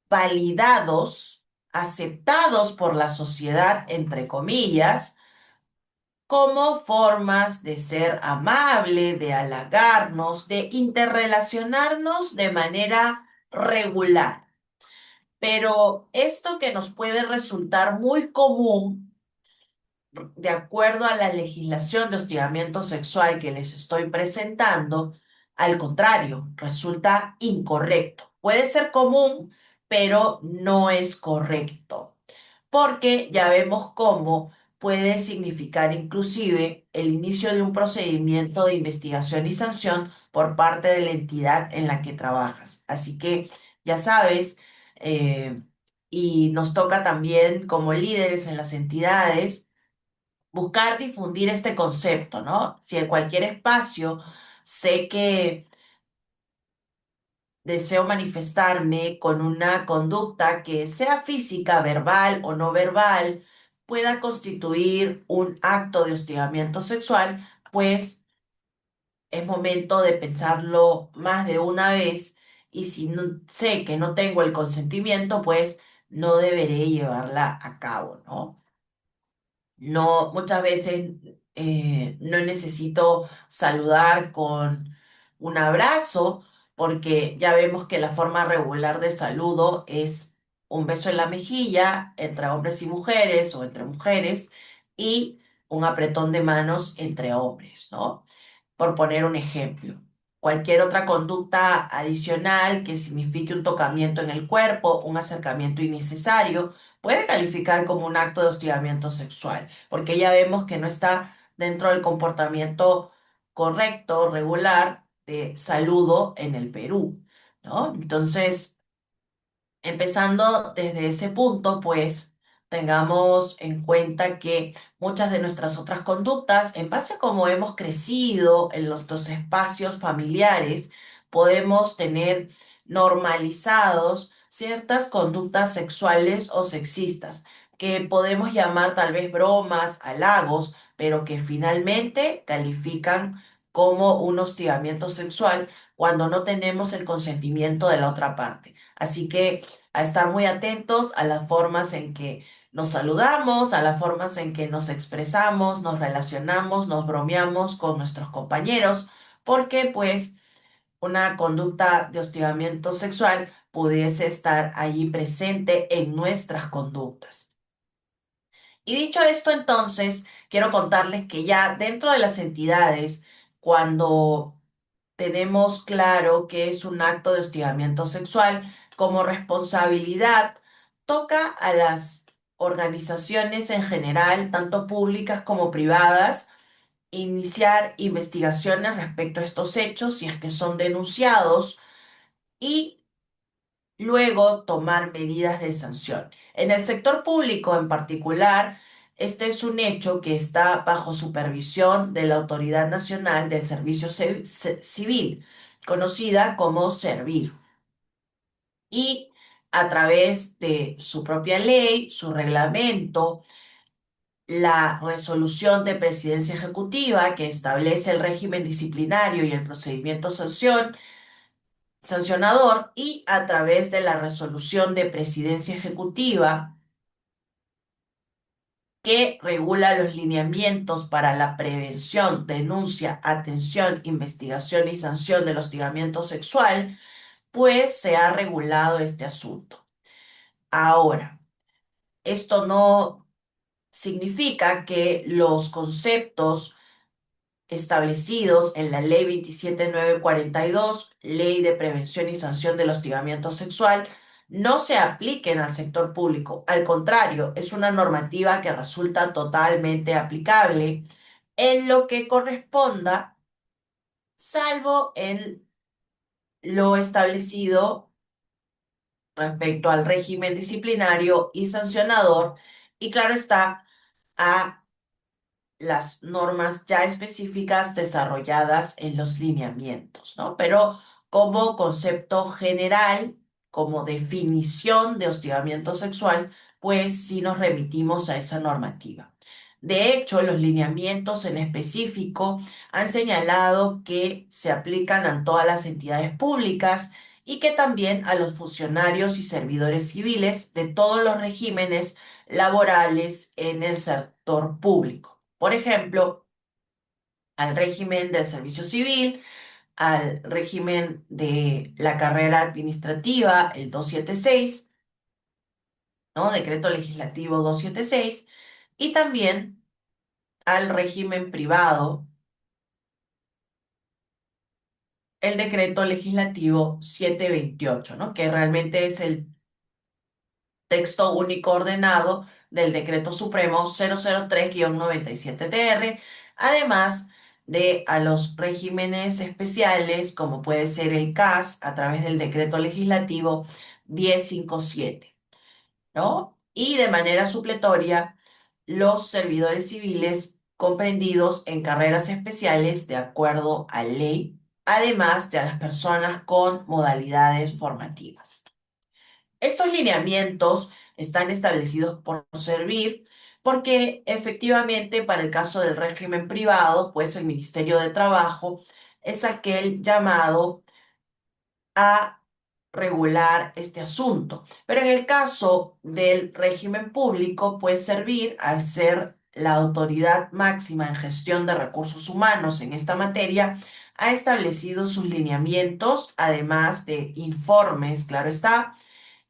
validados, aceptados por la sociedad, entre comillas, como formas de ser amable, de halagarnos, de interrelacionarnos de manera regular. Pero esto que nos puede resultar muy común, de acuerdo a la legislación de hostigamiento sexual que les estoy presentando, al contrario, resulta incorrecto. Puede ser común, pero no es correcto porque ya vemos cómo puede significar inclusive el inicio de un procedimiento de investigación y sanción por parte de la entidad en la que trabajas. Así que ya sabes, eh, y nos toca también como líderes en las entidades buscar difundir este concepto, ¿no? Si en cualquier espacio sé que deseo manifestarme con una conducta que sea física, verbal o no verbal, pueda constituir un acto de hostigamiento sexual, pues es momento de pensarlo más de una vez y si sé que no tengo el consentimiento, pues no deberé llevarla a cabo, ¿no? No, muchas veces no necesito saludar con un abrazo, porque ya vemos que la forma regular de saludo es un beso en la mejilla entre hombres y mujeres o entre mujeres y un apretón de manos entre hombres, ¿no? Por poner un ejemplo. Cualquier otra conducta adicional que signifique un tocamiento en el cuerpo, un acercamiento innecesario, puede calificar como un acto de hostigamiento sexual, porque ya vemos que no está dentro del comportamiento correcto, regular de saludo en el Perú, ¿no? Entonces, empezando desde ese punto, pues tengamos en cuenta que muchas de nuestras otras conductas, en base a cómo hemos crecido en los espacios familiares, podemos tener normalizados ciertas conductas sexuales o sexistas, que podemos llamar tal vez bromas, halagos, pero que finalmente califican como un hostigamiento sexual cuando no tenemos el consentimiento de la otra parte. Así que a estar muy atentos a las formas en que nos saludamos, a las formas en que nos expresamos, nos relacionamos, nos bromeamos con nuestros compañeros, porque pues una conducta de hostigamiento sexual pudiese estar allí presente en nuestras conductas. Y dicho esto, entonces, quiero contarles que ya dentro de las entidades, cuando tenemos claro que es un acto de hostigamiento sexual, como responsabilidad, toca a las organizaciones en general, tanto públicas como privadas, iniciar investigaciones respecto a estos hechos si es que son denunciados y luego tomar medidas de sanción. En el sector público en particular, este es un hecho que está bajo supervisión de la Autoridad Nacional del Servicio Civil, conocida como SERVIR, y a través de su propia ley, su reglamento, la resolución de presidencia ejecutiva que establece el régimen disciplinario y el procedimiento sancionador y a través de la resolución de presidencia ejecutiva que regula los lineamientos para la prevención, denuncia, atención, investigación y sanción del hostigamiento sexual, pues se ha regulado este asunto. Ahora, esto no significa que los conceptos establecidos en la Ley 27942, Ley de Prevención y Sanción del Hostigamiento Sexual, no se apliquen al sector público. Al contrario, es una normativa que resulta totalmente aplicable en lo que corresponda, salvo en lo establecido respecto al régimen disciplinario y sancionador, y claro está, a las normas ya específicas desarrolladas en los lineamientos, ¿no? Pero como concepto general, como definición de hostigamiento sexual, pues sí nos remitimos a esa normativa. De hecho, los lineamientos en específico han señalado que se aplican a todas las entidades públicas y que también a los funcionarios y servidores civiles de todos los regímenes laborales en el sector público. Por ejemplo, al régimen del servicio civil, al régimen de la carrera administrativa, el 276, ¿no? Decreto legislativo 276, y también al régimen privado, el decreto legislativo 728, ¿no? Que realmente es el texto único ordenado del Decreto Supremo 003-97-TR, además de a los regímenes especiales, como puede ser el CAS, a través del Decreto Legislativo 1057, ¿no? Y de manera supletoria, los servidores civiles comprendidos en carreras especiales de acuerdo a ley, además de a las personas con modalidades formativas. Estos lineamientos están establecidos por servir porque efectivamente para el caso del régimen privado, pues el Ministerio de Trabajo es aquel llamado a regular este asunto. Pero en el caso del régimen público, puede servir al ser la autoridad máxima en gestión de recursos humanos en esta materia, ha establecido sus lineamientos, además de informes, claro está,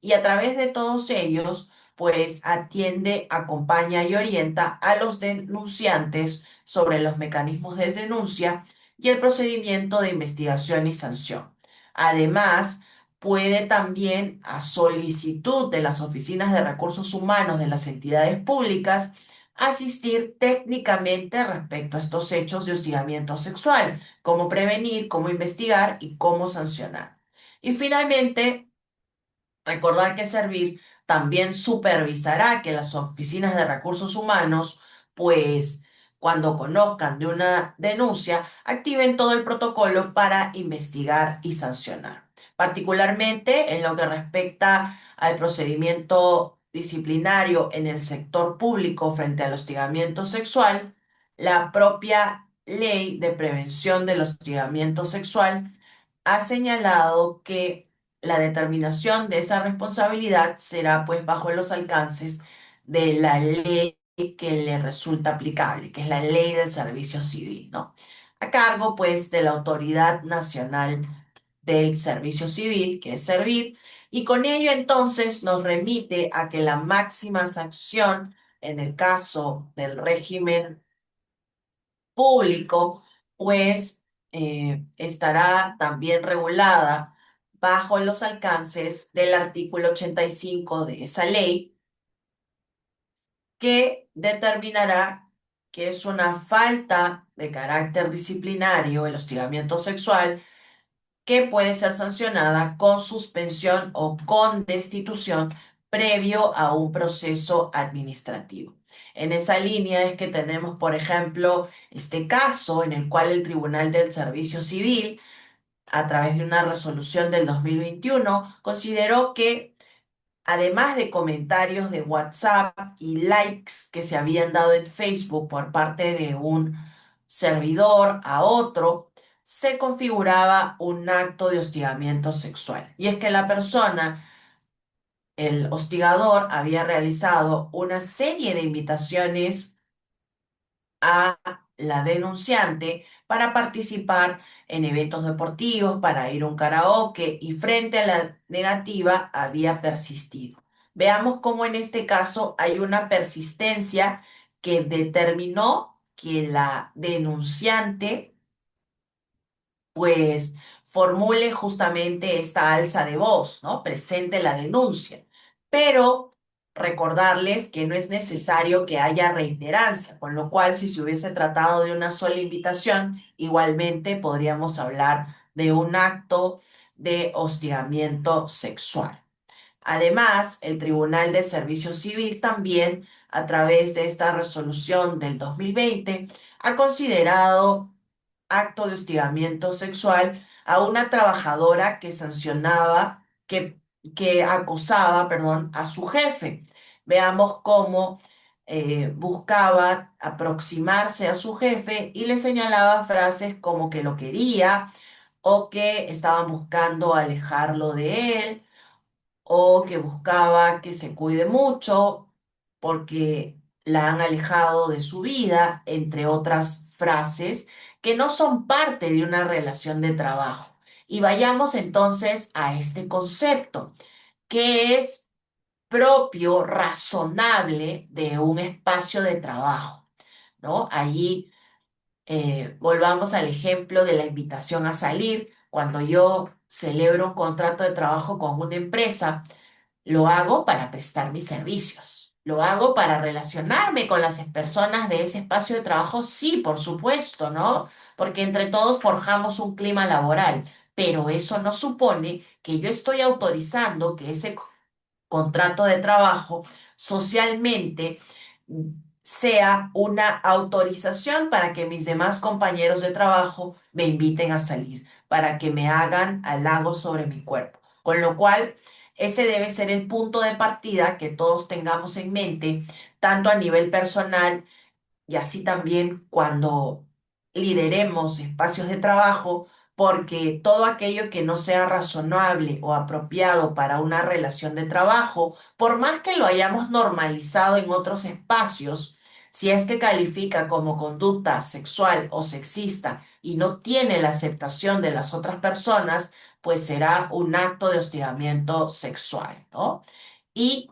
y a través de todos ellos, pues atiende, acompaña y orienta a los denunciantes sobre los mecanismos de denuncia y el procedimiento de investigación y sanción. Además, puede también, a solicitud de las oficinas de recursos humanos de las entidades públicas, asistir técnicamente respecto a estos hechos de hostigamiento sexual, cómo prevenir, cómo investigar y cómo sancionar. Y finalmente, recordar que Servir también supervisará que las oficinas de recursos humanos, pues cuando conozcan de una denuncia, activen todo el protocolo para investigar y sancionar. Particularmente en lo que respecta al procedimiento disciplinario en el sector público frente al hostigamiento sexual, la propia Ley de Prevención del Hostigamiento Sexual ha señalado que la determinación de esa responsabilidad será pues bajo los alcances de la ley que le resulta aplicable, que es la ley del servicio civil, ¿no? A cargo pues de la Autoridad Nacional del Servicio Civil, que es Servir, y con ello entonces nos remite a que la máxima sanción en el caso del régimen público, pues estará también regulada bajo los alcances del artículo 85 de esa ley, que determinará que es una falta de carácter disciplinario, el hostigamiento sexual, que puede ser sancionada con suspensión o con destitución previo a un proceso administrativo. En esa línea es que tenemos, por ejemplo, este caso en el cual el Tribunal del Servicio Civil, a través de una resolución del 2021, consideró que además de comentarios de WhatsApp y likes que se habían dado en Facebook por parte de un servidor a otro, se configuraba un acto de hostigamiento sexual. Y es que la persona, el hostigador, había realizado una serie de invitaciones a la denunciante para participar en eventos deportivos, para ir a un karaoke, y frente a la negativa había persistido. Veamos cómo en este caso hay una persistencia que determinó que la denunciante pues formule justamente esta alza de voz, ¿no? Presente la denuncia. Pero recordarles que no es necesario que haya reiterancia, con lo cual si se hubiese tratado de una sola invitación, igualmente podríamos hablar de un acto de hostigamiento sexual. Además, el Tribunal de Servicio Civil también, a través de esta resolución del 2020, ha considerado acto de hostigamiento sexual a una trabajadora que sancionaba, que acosaba, perdón, a su jefe. Veamos cómo buscaba aproximarse a su jefe y le señalaba frases como que lo quería o que estaban buscando alejarlo de él o que buscaba que se cuide mucho porque la han alejado de su vida, entre otras frases que no son parte de una relación de trabajo. Y vayamos entonces a este concepto, que es propio, razonable de un espacio de trabajo, ¿no? Allí volvamos al ejemplo de la invitación a salir. Cuando yo celebro un contrato de trabajo con una empresa, lo hago para prestar mis servicios. Lo hago para relacionarme con las personas de ese espacio de trabajo, sí, por supuesto, ¿no? Porque entre todos forjamos un clima laboral, pero eso no supone que yo estoy autorizando que ese contrato de trabajo socialmente sea una autorización para que mis demás compañeros de trabajo me inviten a salir, para que me hagan halagos sobre mi cuerpo. Con lo cual, ese debe ser el punto de partida que todos tengamos en mente, tanto a nivel personal y así también cuando lideremos espacios de trabajo, porque todo aquello que no sea razonable o apropiado para una relación de trabajo, por más que lo hayamos normalizado en otros espacios, si es que califica como conducta sexual o sexista y no tiene la aceptación de las otras personas, pues será un acto de hostigamiento sexual, ¿no? Y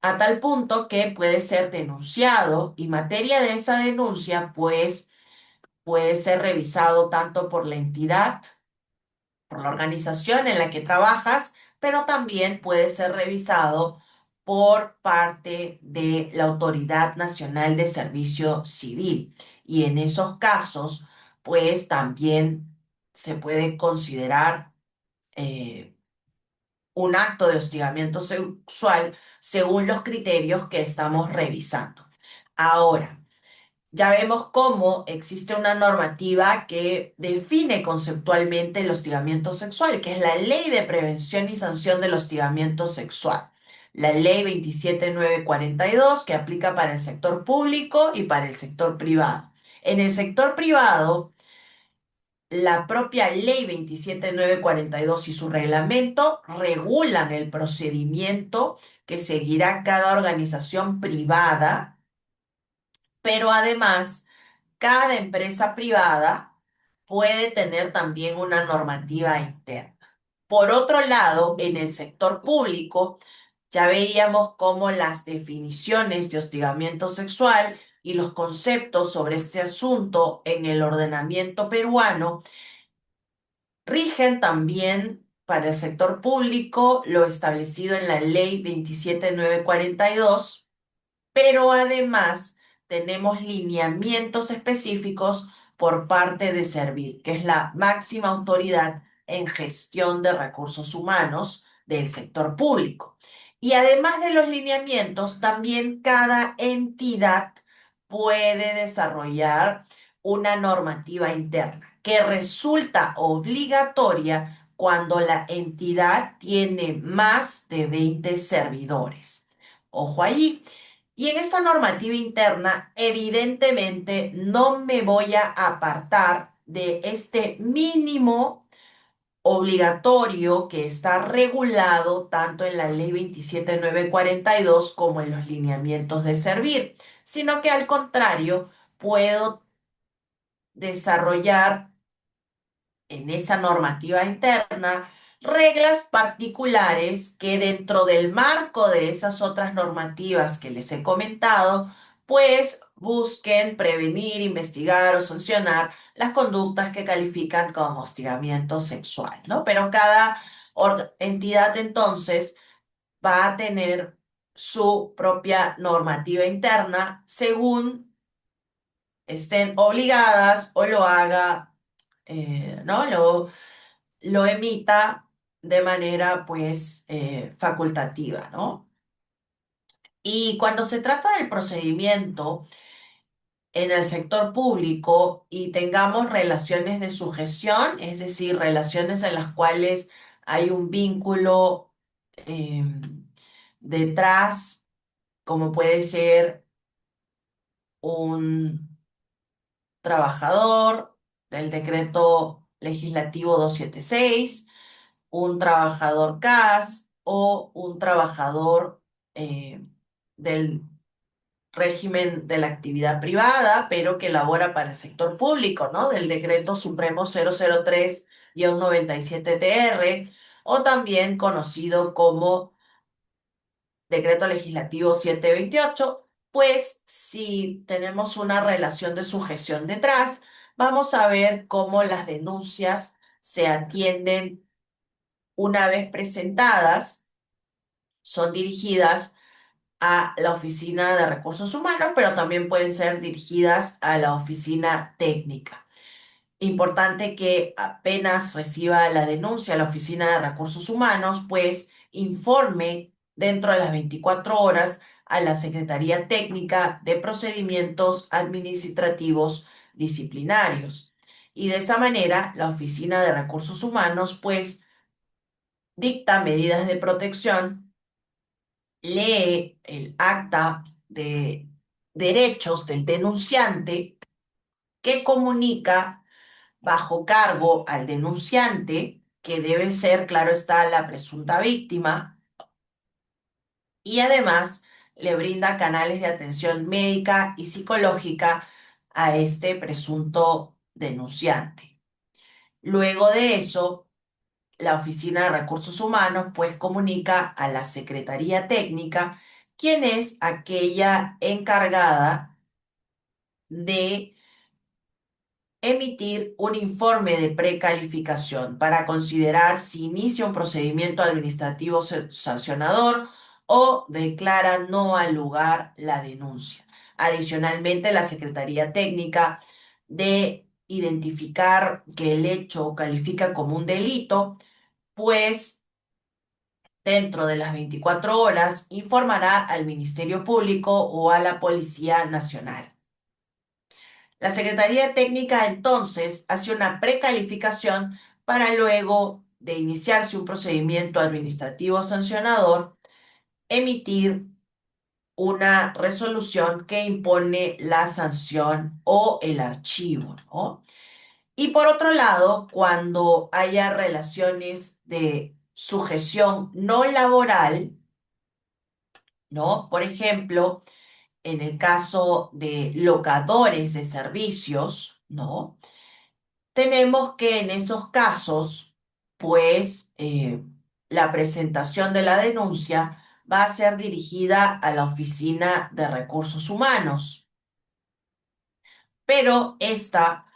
a tal punto que puede ser denunciado y materia de esa denuncia, pues puede ser revisado tanto por la entidad, por la organización en la que trabajas, pero también puede ser revisado por parte de la Autoridad Nacional de Servicio Civil. Y en esos casos, pues también se puede considerar un acto de hostigamiento sexual según los criterios que estamos revisando. Ahora, ya vemos cómo existe una normativa que define conceptualmente el hostigamiento sexual, que es la Ley de Prevención y Sanción del Hostigamiento Sexual. La Ley 27942, que aplica para el sector público y para el sector privado. En el sector privado, la propia Ley 27942 y su reglamento regulan el procedimiento que seguirá cada organización privada, pero además cada empresa privada puede tener también una normativa interna. Por otro lado, en el sector público, ya veíamos cómo las definiciones de hostigamiento sexual y los conceptos sobre este asunto en el ordenamiento peruano rigen también para el sector público lo establecido en la Ley 27942, pero además tenemos lineamientos específicos por parte de Servir, que es la máxima autoridad en gestión de recursos humanos del sector público. Y además de los lineamientos, también cada entidad puede desarrollar una normativa interna que resulta obligatoria cuando la entidad tiene más de 20 servidores. Ojo allí. Y en esta normativa interna, evidentemente, no me voy a apartar de este mínimo obligatorio que está regulado tanto en la Ley 27942 como en los lineamientos de Servir, sino que al contrario, puedo desarrollar en esa normativa interna reglas particulares que dentro del marco de esas otras normativas que les he comentado, pues busquen prevenir, investigar o sancionar las conductas que califican como hostigamiento sexual, ¿no? Pero cada entidad entonces va a tener su propia normativa interna según estén obligadas o lo haga, ¿no? Lo emita de manera, pues, facultativa, ¿no? Y cuando se trata del procedimiento en el sector público y tengamos relaciones de sujeción, es decir, relaciones en las cuales hay un vínculo detrás, como puede ser un trabajador del decreto legislativo 276, un trabajador CAS o un trabajador del régimen de la actividad privada, pero que labora para el sector público, ¿no? Del decreto supremo 003-97-TR, o también conocido como decreto legislativo 728, pues si tenemos una relación de sujeción detrás, vamos a ver cómo las denuncias se atienden una vez presentadas, son dirigidas a la Oficina de Recursos Humanos, pero también pueden ser dirigidas a la oficina técnica. Importante que apenas reciba la denuncia a la Oficina de Recursos Humanos, pues informe dentro de las 24 horas a la Secretaría Técnica de Procedimientos Administrativos Disciplinarios. Y de esa manera, la Oficina de Recursos Humanos, pues, dicta medidas de protección, lee el acta de derechos del denunciante que comunica bajo cargo al denunciante, que debe ser, claro está, la presunta víctima, y además le brinda canales de atención médica y psicológica a este presunto denunciante. Luego de eso, la Oficina de Recursos Humanos pues comunica a la Secretaría Técnica, quien es aquella encargada de emitir un informe de precalificación para considerar si inicia un procedimiento administrativo sancionador o declara no al lugar la denuncia. Adicionalmente, la Secretaría Técnica de identificar que el hecho califica como un delito, pues dentro de las 24 horas informará al Ministerio Público o a la Policía Nacional. La Secretaría Técnica entonces hace una precalificación para luego de iniciarse un procedimiento administrativo sancionador, emitir una resolución que impone la sanción o el archivo, ¿no? Y por otro lado, cuando haya relaciones de sujeción no laboral, ¿no? Por ejemplo, en el caso de locadores de servicios, ¿no? Tenemos que en esos casos, pues, la presentación de la denuncia va a ser dirigida a la Oficina de Recursos Humanos, pero esta,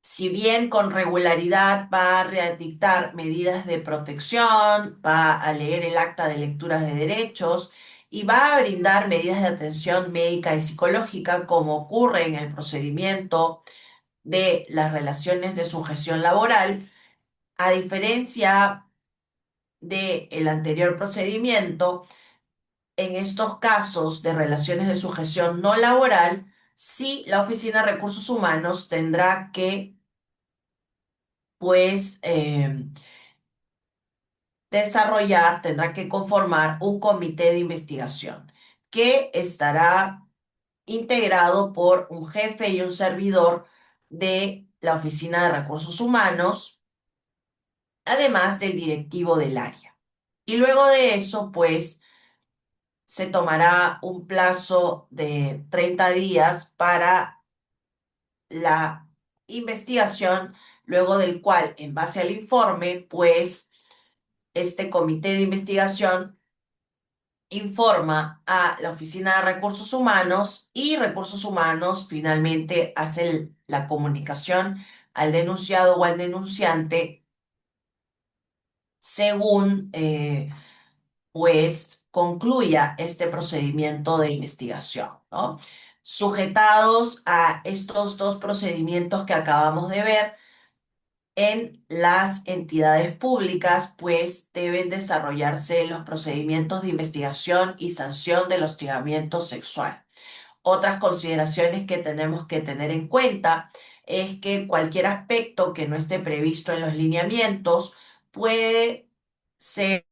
si bien con regularidad va a dictar medidas de protección, va a leer el acta de lecturas de derechos y va a brindar medidas de atención médica y psicológica, como ocurre en el procedimiento de las relaciones de sujeción laboral, a diferencia del anterior procedimiento, en estos casos de relaciones de sujeción no laboral, sí la Oficina de Recursos Humanos tendrá que, pues, tendrá que conformar un comité de investigación que estará integrado por un jefe y un servidor de la Oficina de Recursos Humanos, además del directivo del área. Y luego de eso, pues, se tomará un plazo de 30 días para la investigación, luego del cual, en base al informe, pues, este comité de investigación informa a la Oficina de Recursos Humanos y Recursos Humanos finalmente hace la comunicación al denunciado o al denunciante según pues concluya este procedimiento de investigación, ¿no? Sujetados a estos dos procedimientos que acabamos de ver, en las entidades públicas, pues deben desarrollarse los procedimientos de investigación y sanción del hostigamiento sexual. Otras consideraciones que tenemos que tener en cuenta es que cualquier aspecto que no esté previsto en los lineamientos puede ser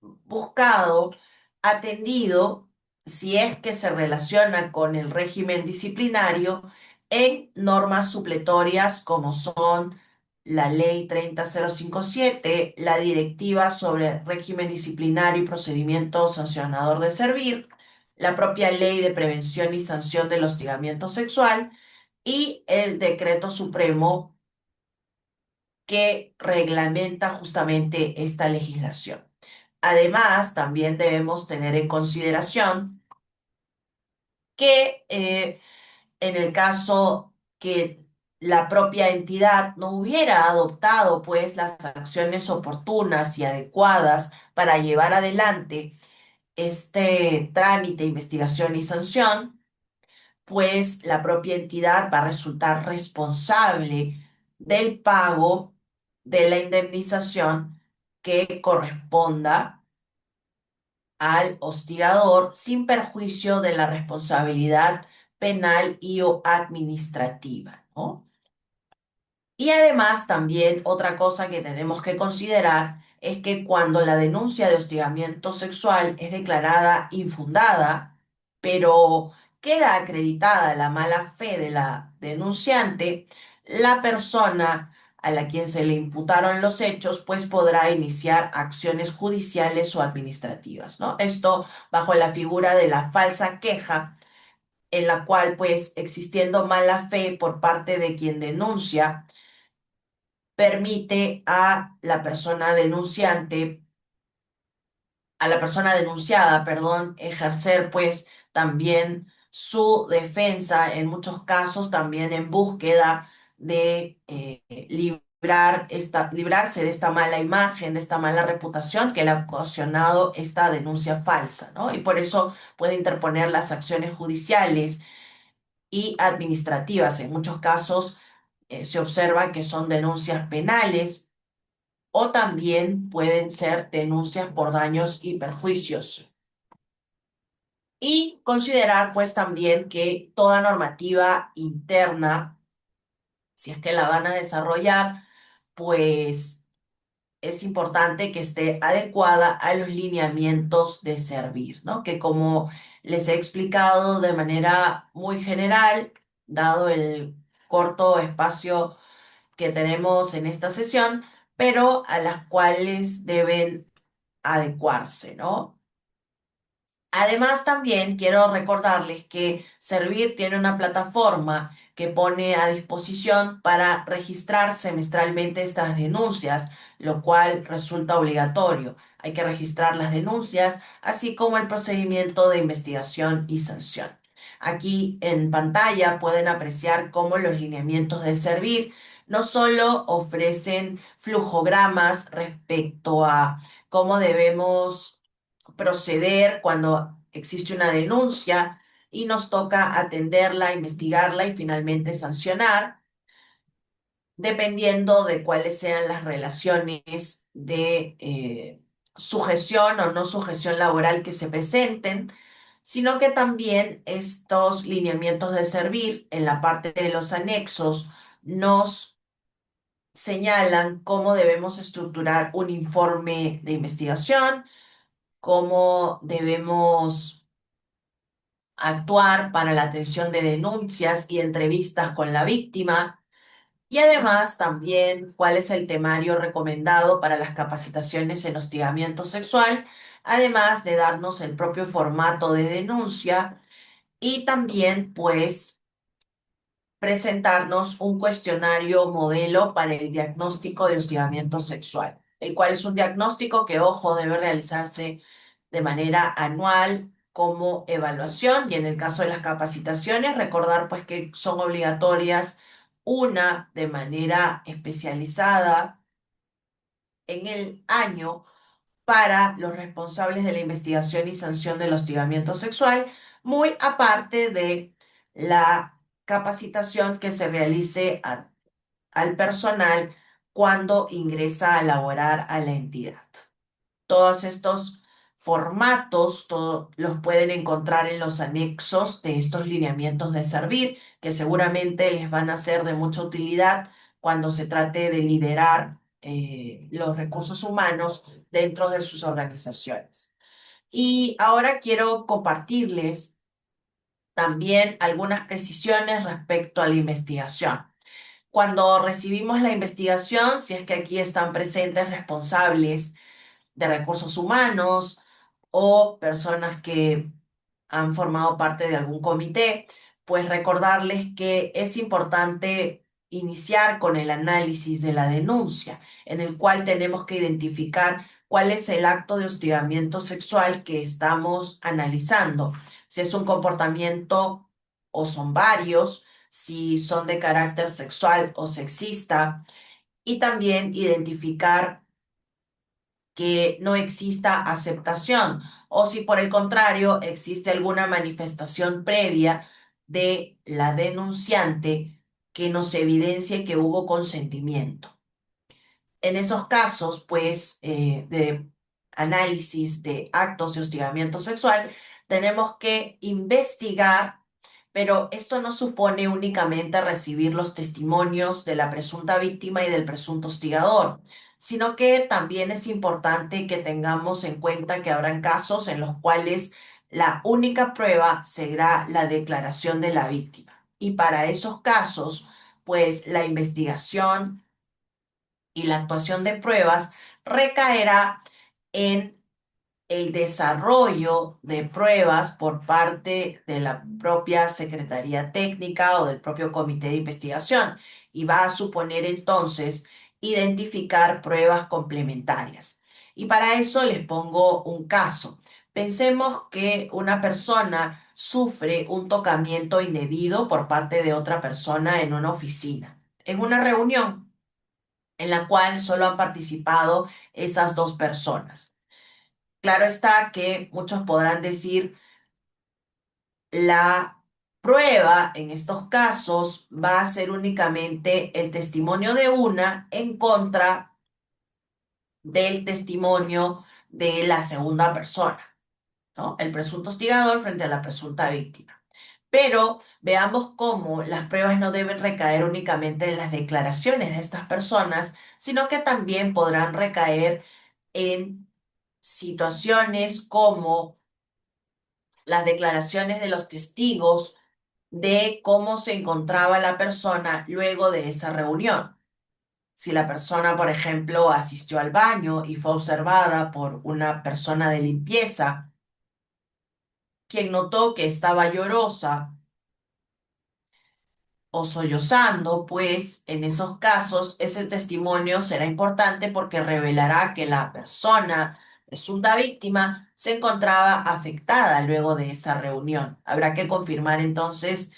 buscado, atendido, si es que se relaciona con el régimen disciplinario, en normas supletorias como son la Ley 30057, la Directiva sobre régimen disciplinario y procedimiento sancionador de servir, la propia Ley de Prevención y Sanción del Hostigamiento Sexual y el Decreto Supremo que reglamenta justamente esta legislación. Además, también debemos tener en consideración que en el caso que la propia entidad no hubiera adoptado pues las acciones oportunas y adecuadas para llevar adelante este trámite, investigación y sanción, pues la propia entidad va a resultar responsable del pago de la indemnización que corresponda al hostigador sin perjuicio de la responsabilidad penal y o administrativa, ¿no? Y además también otra cosa que tenemos que considerar es que cuando la denuncia de hostigamiento sexual es declarada infundada, pero queda acreditada la mala fe de la denunciante, la persona a la quien se le imputaron los hechos, pues podrá iniciar acciones judiciales o administrativas, ¿no? Esto bajo la figura de la falsa queja, en la cual, pues, existiendo mala fe por parte de quien denuncia, permite a la persona denunciada, perdón, ejercer pues también su defensa, en muchos casos también en búsqueda de librarse de esta mala imagen, de esta mala reputación que le ha ocasionado esta denuncia falsa, ¿no? Y por eso puede interponer las acciones judiciales y administrativas. En muchos casos se observa que son denuncias penales o también pueden ser denuncias por daños y perjuicios. Y considerar pues también que toda normativa interna, si es que la van a desarrollar, pues es importante que esté adecuada a los lineamientos de servir, ¿no? Que como les he explicado de manera muy general, dado el corto espacio que tenemos en esta sesión, pero a las cuales deben adecuarse, ¿no? Además, también quiero recordarles que Servir tiene una plataforma que pone a disposición para registrar semestralmente estas denuncias, lo cual resulta obligatorio. Hay que registrar las denuncias, así como el procedimiento de investigación y sanción. Aquí en pantalla pueden apreciar cómo los lineamientos de Servir no solo ofrecen flujogramas respecto a cómo debemos proceder cuando existe una denuncia y nos toca atenderla, investigarla y finalmente sancionar, dependiendo de cuáles sean las relaciones de sujeción o no sujeción laboral que se presenten, sino que también estos lineamientos de Servir en la parte de los anexos nos señalan cómo debemos estructurar un informe de investigación, cómo debemos actuar para la atención de denuncias y entrevistas con la víctima, y además también cuál es el temario recomendado para las capacitaciones en hostigamiento sexual, además de darnos el propio formato de denuncia y también pues presentarnos un cuestionario modelo para el diagnóstico de hostigamiento sexual, el cual es un diagnóstico que, ojo, debe realizarse de manera anual como evaluación y en el caso de las capacitaciones, recordar pues que son obligatorias una de manera especializada en el año para los responsables de la investigación y sanción del hostigamiento sexual, muy aparte de la capacitación que se realice al personal cuando ingresa a laborar a la entidad. Todos estos formatos los pueden encontrar en los anexos de estos lineamientos de Servir, que seguramente les van a ser de mucha utilidad cuando se trate de liderar los recursos humanos dentro de sus organizaciones. Y ahora quiero compartirles también algunas precisiones respecto a la investigación. Cuando recibimos la investigación, si es que aquí están presentes responsables de recursos humanos o personas que han formado parte de algún comité, pues recordarles que es importante iniciar con el análisis de la denuncia, en el cual tenemos que identificar cuál es el acto de hostigamiento sexual que estamos analizando, si es un comportamiento o son varios, si son de carácter sexual o sexista, y también identificar que no exista aceptación o si por el contrario existe alguna manifestación previa de la denunciante que nos evidencie que hubo consentimiento. En esos casos, pues, de análisis de actos de hostigamiento sexual, tenemos que investigar, pero esto no supone únicamente recibir los testimonios de la presunta víctima y del presunto hostigador, sino que también es importante que tengamos en cuenta que habrán casos en los cuales la única prueba será la declaración de la víctima. Y para esos casos, pues la investigación y la actuación de pruebas recaerá en el desarrollo de pruebas por parte de la propia Secretaría Técnica o del propio Comité de Investigación y va a suponer entonces identificar pruebas complementarias. Y para eso les pongo un caso. Pensemos que una persona sufre un tocamiento indebido por parte de otra persona en una oficina, en una reunión en la cual solo han participado esas dos personas. Claro está que muchos podrán decir la prueba en estos casos va a ser únicamente el testimonio de una en contra del testimonio de la segunda persona, ¿no? El presunto hostigador frente a la presunta víctima. Pero veamos cómo las pruebas no deben recaer únicamente en las declaraciones de estas personas, sino que también podrán recaer en situaciones como las declaraciones de los testigos de cómo se encontraba la persona luego de esa reunión. Si la persona, por ejemplo, asistió al baño y fue observada por una persona de limpieza, quien notó que estaba llorosa o sollozando, pues en esos casos ese testimonio será importante porque revelará que la persona, presunta víctima, se encontraba afectada luego de esa reunión. Habrá que confirmar entonces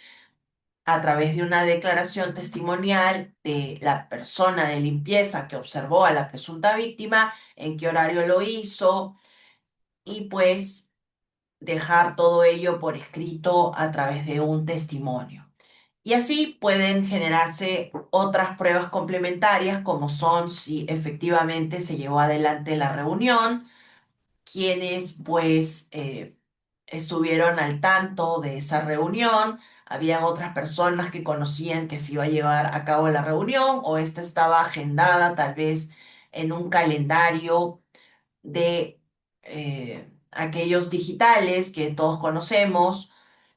a través de una declaración testimonial de la persona de limpieza que observó a la presunta víctima, en qué horario lo hizo y pues dejar todo ello por escrito a través de un testimonio. Y así pueden generarse otras pruebas complementarias, como son si efectivamente se llevó adelante la reunión, quienes pues estuvieron al tanto de esa reunión, habían otras personas que conocían que se iba a llevar a cabo la reunión o esta estaba agendada tal vez en un calendario de aquellos digitales que todos conocemos,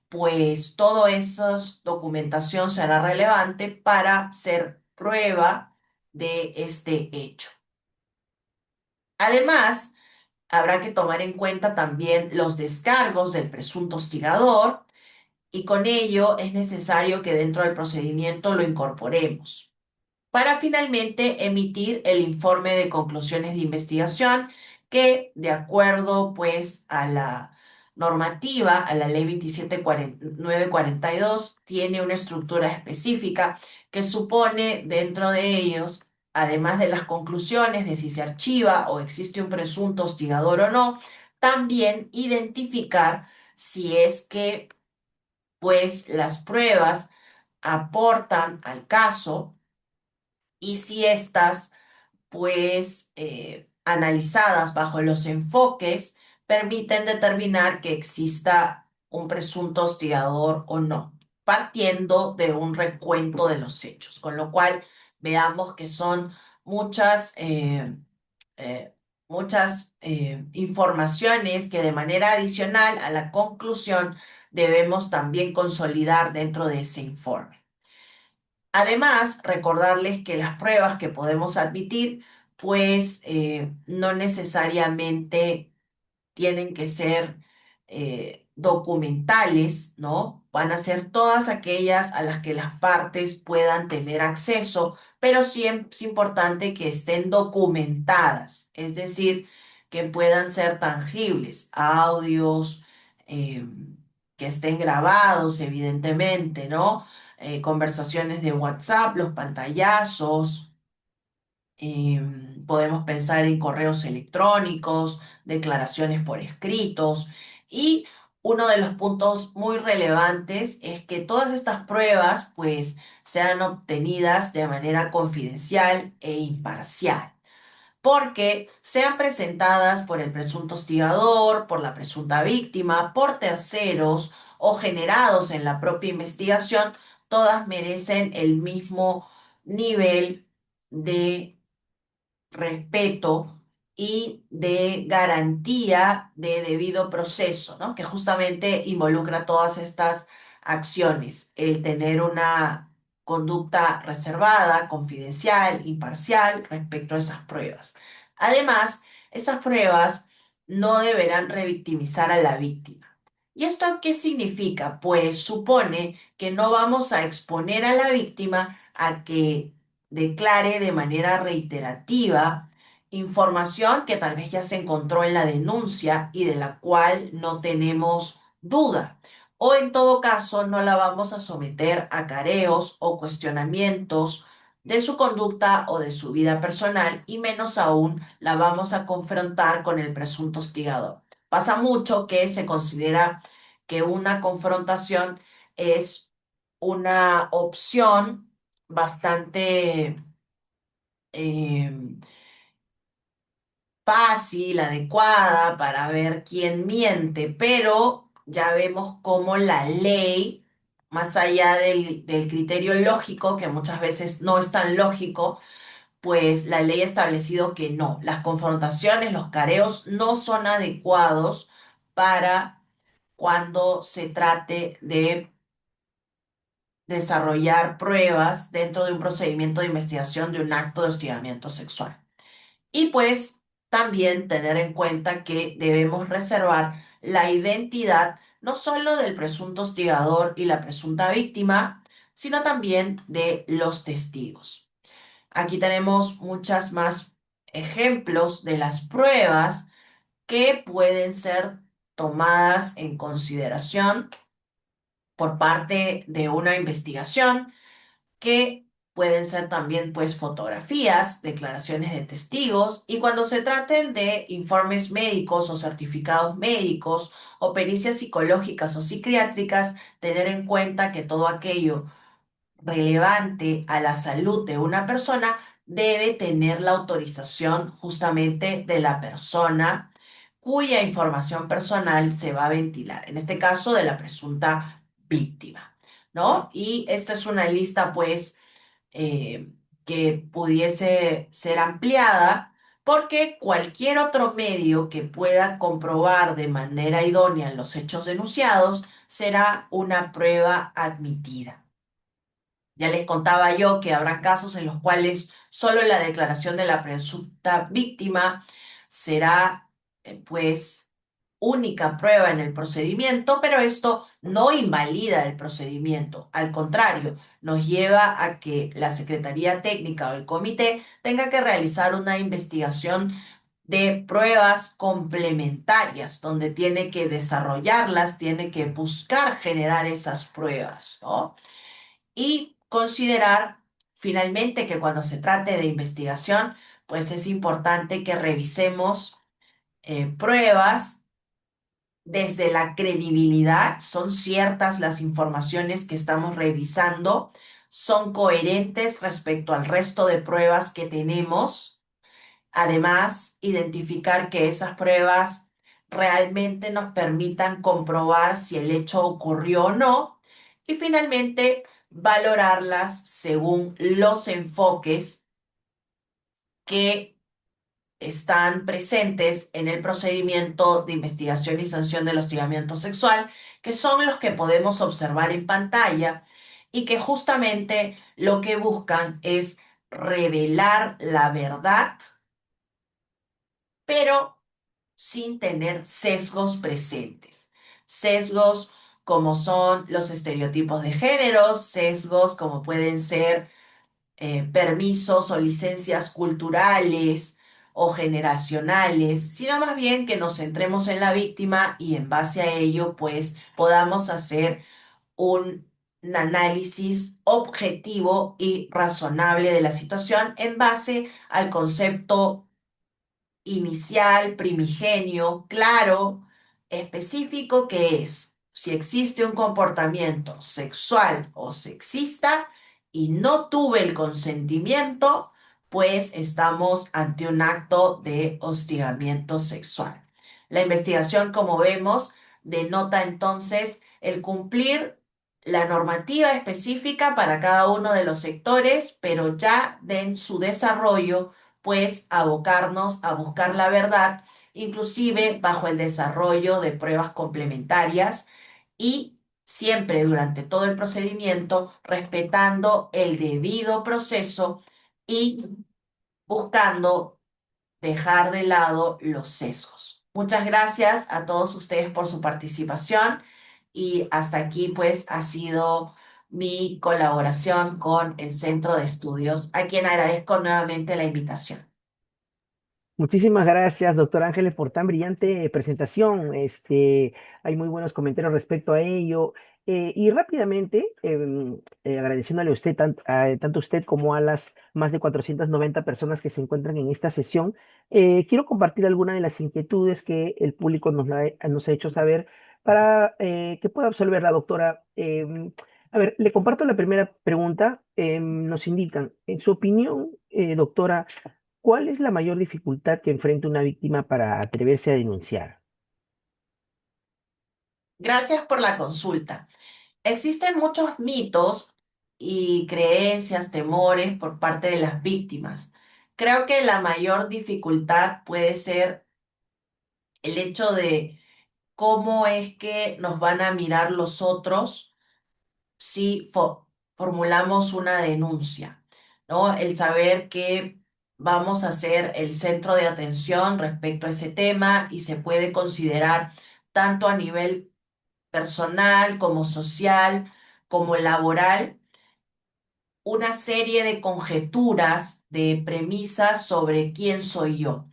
pues todo esa documentación será relevante para ser prueba de este hecho. Además, habrá que tomar en cuenta también los descargos del presunto hostigador y con ello es necesario que dentro del procedimiento lo incorporemos para finalmente emitir el informe de conclusiones de investigación que, de acuerdo pues a la normativa, a la ley 27942, tiene una estructura específica que supone dentro de ellos, además de las conclusiones de si se archiva o existe un presunto hostigador o no, también identificar si es que pues las pruebas aportan al caso y si éstas, pues, analizadas bajo los enfoques, permiten determinar que exista un presunto hostigador o no, partiendo de un recuento de los hechos, con lo cual veamos que son muchas, eh, muchas informaciones que de manera adicional a la conclusión debemos también consolidar dentro de ese informe. Además, recordarles que las pruebas que podemos admitir, pues no necesariamente tienen que ser documentales, ¿no? Van a ser todas aquellas a las que las partes puedan tener acceso, pero siempre es importante que estén documentadas, es decir, que puedan ser tangibles, audios, que estén grabados, evidentemente, ¿no? conversaciones de WhatsApp, los pantallazos. Podemos pensar en correos electrónicos, declaraciones por escritos y uno de los puntos muy relevantes es que todas estas pruebas pues sean obtenidas de manera confidencial e imparcial porque sean presentadas por el presunto hostigador, por la presunta víctima, por terceros o generados en la propia investigación, todas merecen el mismo nivel de respeto y de garantía de debido proceso, ¿no? Que justamente involucra todas estas acciones, el tener una conducta reservada, confidencial, imparcial respecto a esas pruebas. Además, esas pruebas no deberán revictimizar a la víctima. ¿Y esto qué significa? Pues supone que no vamos a exponer a la víctima a que declare de manera reiterativa información que tal vez ya se encontró en la denuncia y de la cual no tenemos duda. O en todo caso, no la vamos a someter a careos o cuestionamientos de su conducta o de su vida personal y menos aún la vamos a confrontar con el presunto hostigador. Pasa mucho que se considera que una confrontación es una opción bastante eh, fácil, adecuada para ver quién miente, pero ya vemos cómo la ley, más allá del criterio lógico, que muchas veces no es tan lógico, pues la ley ha establecido que no, las confrontaciones, los careos no son adecuados para cuando se trate de desarrollar pruebas dentro de un procedimiento de investigación de un acto de hostigamiento sexual. Y pues también tener en cuenta que debemos reservar la identidad no solo del presunto hostigador y la presunta víctima, sino también de los testigos. Aquí tenemos muchas más ejemplos de las pruebas que pueden ser tomadas en consideración por parte de una investigación que pueden ser también pues fotografías, declaraciones de testigos y cuando se traten de informes médicos o certificados médicos o pericias psicológicas o psiquiátricas, tener en cuenta que todo aquello relevante a la salud de una persona debe tener la autorización justamente de la persona cuya información personal se va a ventilar, en este caso de la presunta víctima, ¿no? Y esta es una lista pues eh, que pudiese ser ampliada, porque cualquier otro medio que pueda comprobar de manera idónea los hechos denunciados será una prueba admitida. Ya les contaba yo que habrá casos en los cuales solo la declaración de la presunta víctima será, pues, única prueba en el procedimiento, pero esto no invalida el procedimiento. Al contrario, nos lleva a que la Secretaría Técnica o el comité tenga que realizar una investigación de pruebas complementarias, donde tiene que desarrollarlas, tiene que buscar generar esas pruebas, ¿no? Y considerar finalmente que cuando se trate de investigación, pues es importante que revisemos pruebas desde la credibilidad, son ciertas las informaciones que estamos revisando, son coherentes respecto al resto de pruebas que tenemos. Además, identificar que esas pruebas realmente nos permitan comprobar si el hecho ocurrió o no. Y finalmente, valorarlas según los enfoques que están presentes en el procedimiento de investigación y sanción del hostigamiento sexual, que son los que podemos observar en pantalla y que justamente lo que buscan es revelar la verdad, pero sin tener sesgos presentes. Sesgos como son los estereotipos de género, sesgos como pueden ser permisos o licencias culturales o generacionales, sino más bien que nos centremos en la víctima y en base a ello, pues podamos hacer un un análisis objetivo y razonable de la situación en base al concepto inicial, primigenio, claro, específico, que es si existe un comportamiento sexual o sexista y no tuve el consentimiento, pues estamos ante un acto de hostigamiento sexual. La investigación, como vemos, denota entonces el cumplir la normativa específica para cada uno de los sectores, pero ya en su desarrollo pues abocarnos a buscar la verdad, inclusive bajo el desarrollo de pruebas complementarias y siempre durante todo el procedimiento respetando el debido proceso y buscando dejar de lado los sesgos. Muchas gracias a todos ustedes por su participación y hasta aquí pues ha sido mi colaboración con el Centro de Estudios, a quien agradezco nuevamente la invitación. Muchísimas gracias, doctor Ángeles, por tan brillante presentación. Hay muy buenos comentarios respecto a ello. Y rápidamente, agradeciéndole a usted, tanto a usted como a las más de 490 personas que se encuentran en esta sesión, quiero compartir algunas de las inquietudes que el público nos ha hecho saber para que pueda absolver la doctora. A ver, le comparto la primera pregunta. Nos indican, en su opinión, doctora, ¿cuál es la mayor dificultad que enfrenta una víctima para atreverse a denunciar? Gracias por la consulta. Existen muchos mitos y creencias, temores por parte de las víctimas. Creo que la mayor dificultad puede ser el hecho de cómo es que nos van a mirar los otros si formulamos una denuncia, ¿no? El saber que vamos a ser el centro de atención respecto a ese tema y se puede considerar tanto a nivel personal como social como laboral una serie de conjeturas, de premisas sobre quién soy yo.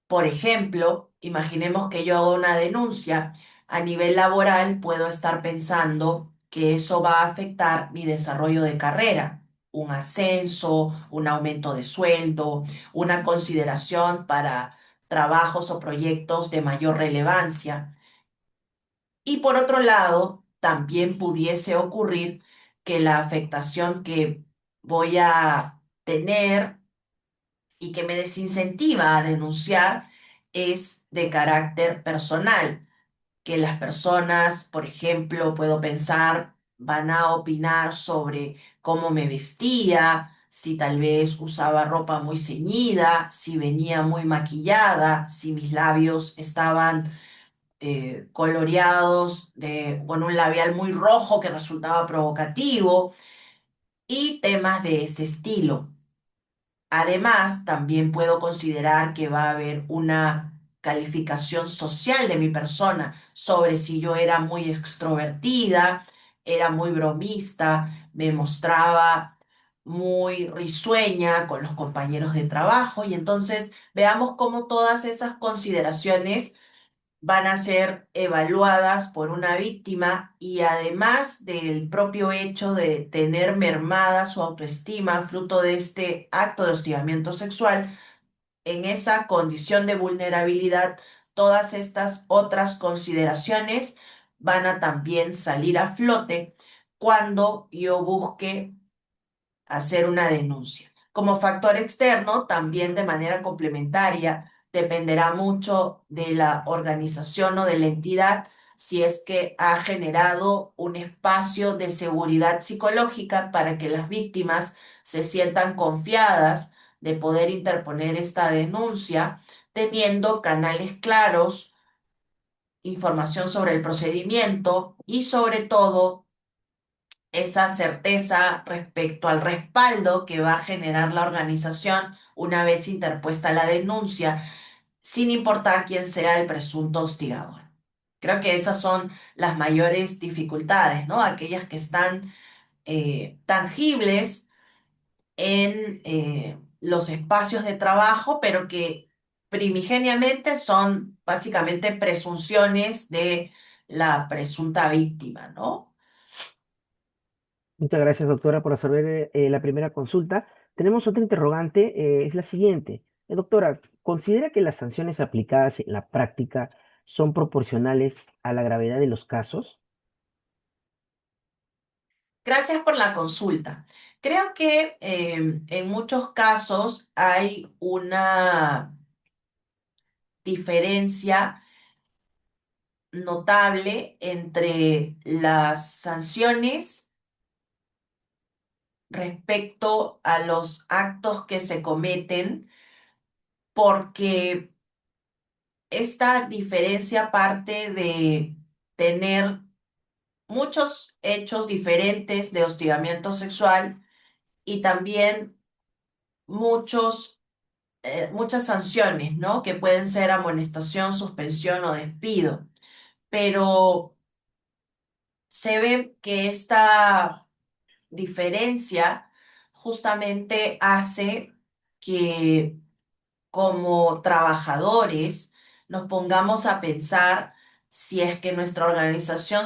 Por ejemplo, imaginemos que yo hago una denuncia a nivel laboral, puedo estar pensando que eso va a afectar mi desarrollo de carrera, un ascenso, un aumento de sueldo, una consideración para trabajos o proyectos de mayor relevancia. Y por otro lado, también pudiese ocurrir que la afectación que voy a tener y que me desincentiva a denunciar es de carácter personal, que las personas, por ejemplo, puedo pensar, van a opinar sobre cómo me vestía, si tal vez usaba ropa muy ceñida, si venía muy maquillada, si mis labios estaban coloreados con un labial muy rojo que resultaba provocativo y temas de ese estilo. Además, también puedo considerar que va a haber una calificación social de mi persona sobre si yo era muy extrovertida, era muy bromista, me mostraba muy risueña con los compañeros de trabajo y entonces veamos cómo todas esas consideraciones van a ser evaluadas por una víctima y además del propio hecho de tener mermada su autoestima fruto de este acto de hostigamiento sexual, en esa condición de vulnerabilidad, todas estas otras consideraciones van a también salir a flote cuando yo busque hacer una denuncia. Como factor externo, también de manera complementaria, dependerá mucho de la organización o de la entidad si es que ha generado un espacio de seguridad psicológica para que las víctimas se sientan confiadas de poder interponer esta denuncia, teniendo canales claros, información sobre el procedimiento y sobre todo esa certeza respecto al respaldo que va a generar la organización una vez interpuesta la denuncia, sin importar quién sea el presunto hostigador. Creo que esas son las mayores dificultades, ¿no? Aquellas que están tangibles en los espacios de trabajo, pero que primigeniamente son básicamente presunciones de la presunta víctima, ¿no? Muchas gracias, doctora, por resolver la primera consulta. Tenemos otra interrogante, es la siguiente. Doctora, ¿considera que las sanciones aplicadas en la práctica son proporcionales a la gravedad de los casos? Gracias por la consulta. Creo que en muchos casos hay una diferencia notable entre las sanciones respecto a los actos que se cometen, porque esta diferencia parte de tener muchos hechos diferentes de hostigamiento sexual y también muchas sanciones, ¿no? Que pueden ser amonestación, suspensión o despido. Pero se ve que esta diferencia justamente hace que como trabajadores nos pongamos a pensar si es que nuestra organización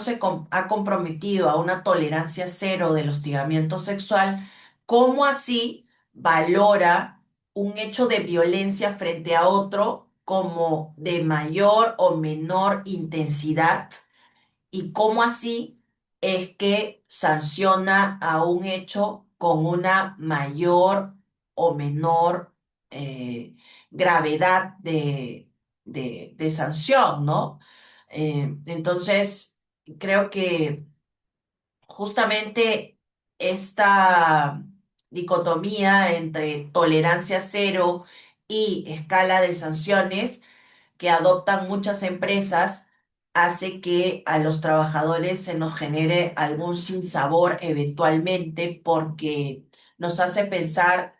ha comprometido a una tolerancia cero del hostigamiento sexual, ¿cómo así valora un hecho de violencia frente a otro como de mayor o menor intensidad? ¿Y cómo así es que sanciona a un hecho con una mayor o menor eh, gravedad de sanción, ¿no? Entonces, creo que justamente esta dicotomía entre tolerancia cero y escala de sanciones que adoptan muchas empresas hace que a los trabajadores se nos genere algún sinsabor eventualmente porque nos hace pensar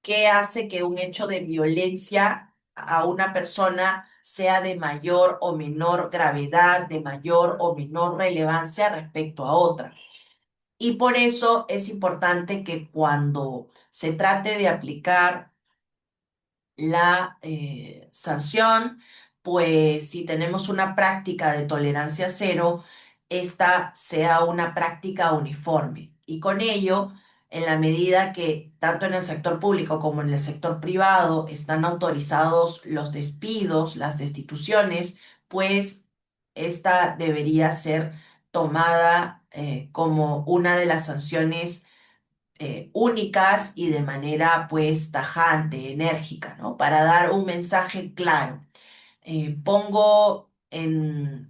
qué hace que un hecho de violencia a una persona sea de mayor o menor gravedad, de mayor o menor relevancia respecto a otra. Y por eso es importante que cuando se trate de aplicar la sanción, pues si tenemos una práctica de tolerancia cero, esta sea una práctica uniforme. Y con ello, en la medida que tanto en el sector público como en el sector privado están autorizados los despidos, las destituciones, pues esta debería ser tomada como una de las sanciones únicas y de manera pues tajante, enérgica, ¿no? Para dar un mensaje claro. Pongo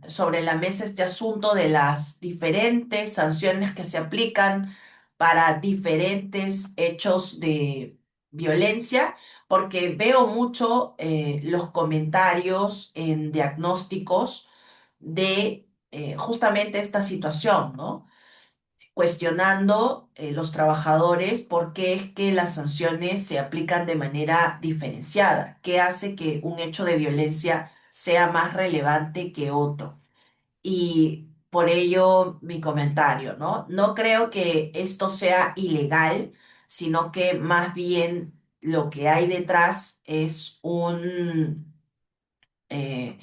sobre la mesa este asunto de las diferentes sanciones que se aplican para diferentes hechos de violencia, porque veo mucho los comentarios en diagnósticos de justamente esta situación, ¿no? Cuestionando los trabajadores por qué es que las sanciones se aplican de manera diferenciada, qué hace que un hecho de violencia sea más relevante que otro. Y por ello mi comentario, ¿no? No creo que esto sea ilegal, sino que más bien lo que hay detrás es eh,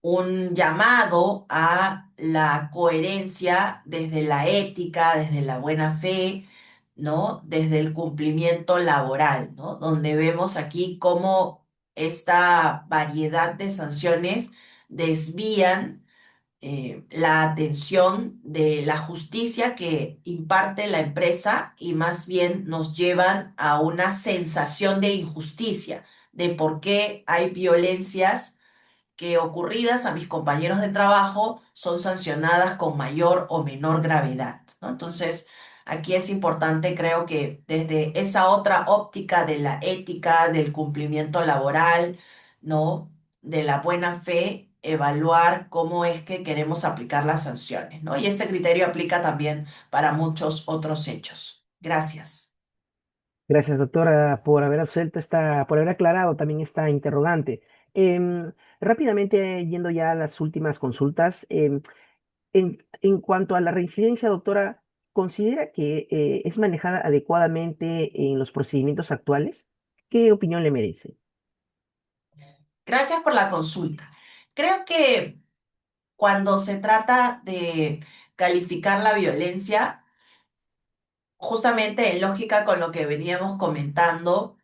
un llamado a la coherencia desde la ética, desde la buena fe, ¿no? Desde el cumplimiento laboral, ¿no? Donde vemos aquí cómo esta variedad de sanciones desvían la atención de la justicia que imparte la empresa y más bien nos llevan a una sensación de injusticia, de por qué hay violencias que ocurridas a mis compañeros de trabajo son sancionadas con mayor o menor gravedad, ¿no? Entonces, aquí es importante, creo que desde esa otra óptica de la ética, del cumplimiento laboral, ¿no? De la buena fe, evaluar cómo es que queremos aplicar las sanciones, ¿no? Y este criterio aplica también para muchos otros hechos. Gracias. Gracias, doctora, por haber por haber aclarado también esta interrogante. Rápidamente, yendo ya a las últimas consultas, en cuanto a la reincidencia, doctora, ¿considera que es manejada adecuadamente en los procedimientos actuales? ¿Qué opinión le merece? Gracias por la consulta. Creo que cuando se trata de calificar la violencia, justamente en lógica con lo que veníamos comentando,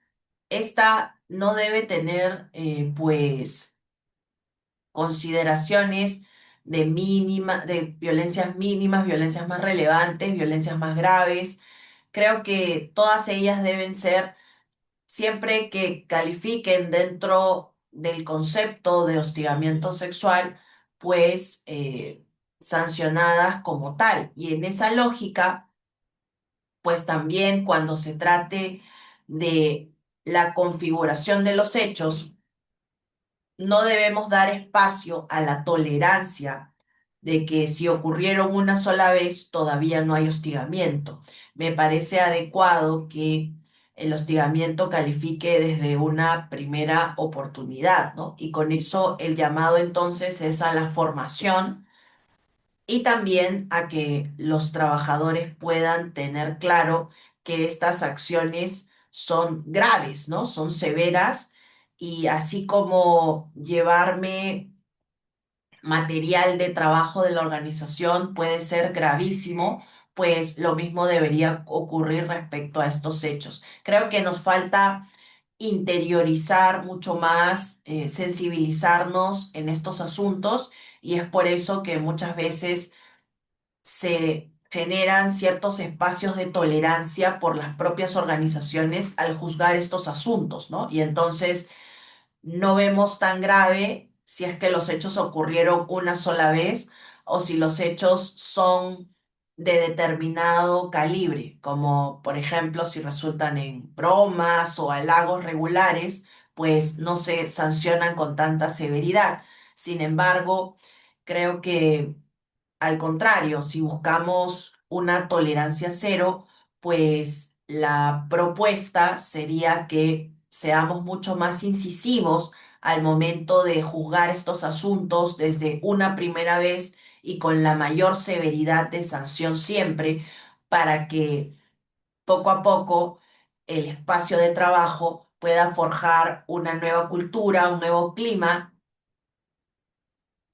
esta no debe tener, pues, consideraciones de violencias mínimas, violencias más relevantes, violencias más graves. Creo que todas ellas deben ser, siempre que califiquen dentro del concepto de hostigamiento sexual, pues sancionadas como tal. Y en esa lógica, pues también cuando se trate de la configuración de los hechos, no debemos dar espacio a la tolerancia de que si ocurrieron una sola vez todavía no hay hostigamiento. Me parece adecuado que el hostigamiento califique desde una primera oportunidad, ¿no? Y con eso el llamado entonces es a la formación y también a que los trabajadores puedan tener claro que estas acciones son graves, ¿no? Son severas y así como llevarme material de trabajo de la organización puede ser gravísimo, pues lo mismo debería ocurrir respecto a estos hechos. Creo que nos falta interiorizar mucho más, sensibilizarnos en estos asuntos y es por eso que muchas veces se generan ciertos espacios de tolerancia por las propias organizaciones al juzgar estos asuntos, ¿no? Y entonces no vemos tan grave si es que los hechos ocurrieron una sola vez o si los hechos son de determinado calibre, como por ejemplo si resultan en bromas o halagos regulares, pues no se sancionan con tanta severidad. Sin embargo, creo que al contrario, si buscamos una tolerancia cero, pues la propuesta sería que seamos mucho más incisivos al momento de juzgar estos asuntos desde una primera vez y con la mayor severidad de sanción siempre, para que poco a poco el espacio de trabajo pueda forjar una nueva cultura, un nuevo clima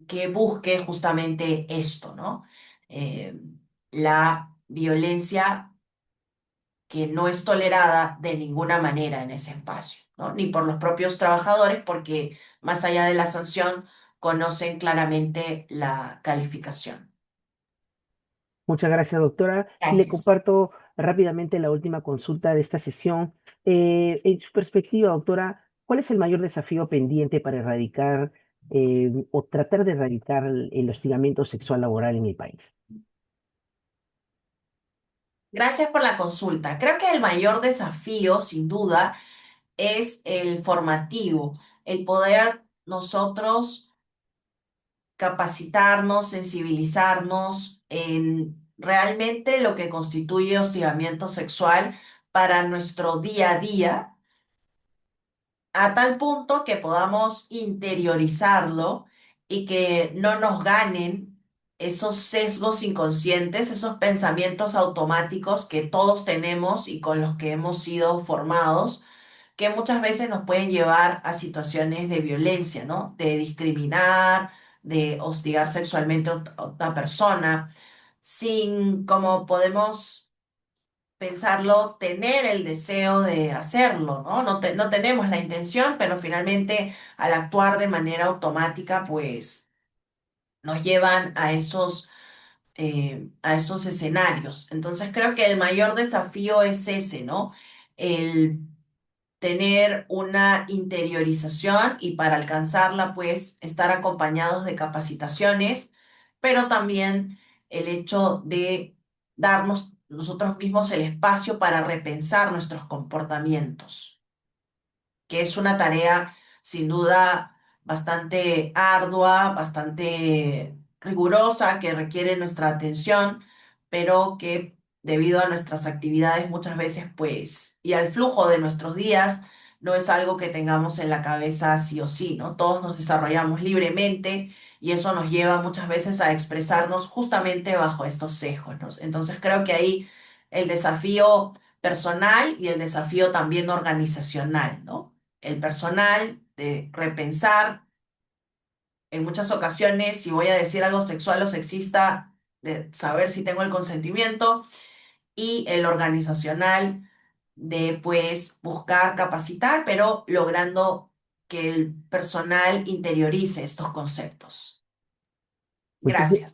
que busque justamente esto, ¿no? Eh, la violencia que no es tolerada de ninguna manera en ese espacio, ¿no? Ni por los propios trabajadores, porque más allá de la sanción, conocen claramente la calificación. Muchas gracias, doctora. Y le Gracias. comparto rápidamente la última consulta de esta sesión. En su perspectiva, doctora, ¿cuál es el mayor desafío pendiente para erradicar o tratar de erradicar el hostigamiento sexual laboral en mi país? Gracias por la consulta. Creo que el mayor desafío, sin duda, es el formativo, el poder nosotros capacitarnos, sensibilizarnos en realmente lo que constituye hostigamiento sexual para nuestro día a día, a tal punto que podamos interiorizarlo y que no nos ganen esos sesgos inconscientes, esos pensamientos automáticos que todos tenemos y con los que hemos sido formados, que muchas veces nos pueden llevar a situaciones de violencia, ¿no? De discriminar, de hostigar sexualmente a otra persona, sin, como podemos pensarlo, tener el deseo de hacerlo, ¿no? No tenemos la intención, pero finalmente al actuar de manera automática, pues nos llevan a esos escenarios. Entonces creo que el mayor desafío es ese, ¿no? El tener una interiorización y para alcanzarla, pues, estar acompañados de capacitaciones, pero también el hecho de darnos nosotros mismos el espacio para repensar nuestros comportamientos, que es una tarea sin duda bastante ardua, bastante rigurosa, que requiere nuestra atención, pero que debido a nuestras actividades muchas veces, pues, y al flujo de nuestros días, no es algo que tengamos en la cabeza sí o sí, ¿no? Todos nos desarrollamos libremente y eso nos lleva muchas veces a expresarnos justamente bajo estos sesgos, ¿no? Entonces creo que ahí el desafío personal y el desafío también organizacional, ¿no? El personal, de repensar en muchas ocasiones si voy a decir algo sexual o sexista, de saber si tengo el consentimiento y el organizacional de pues buscar capacitar, pero logrando que el personal interiorice estos conceptos. Muchísimas Gracias.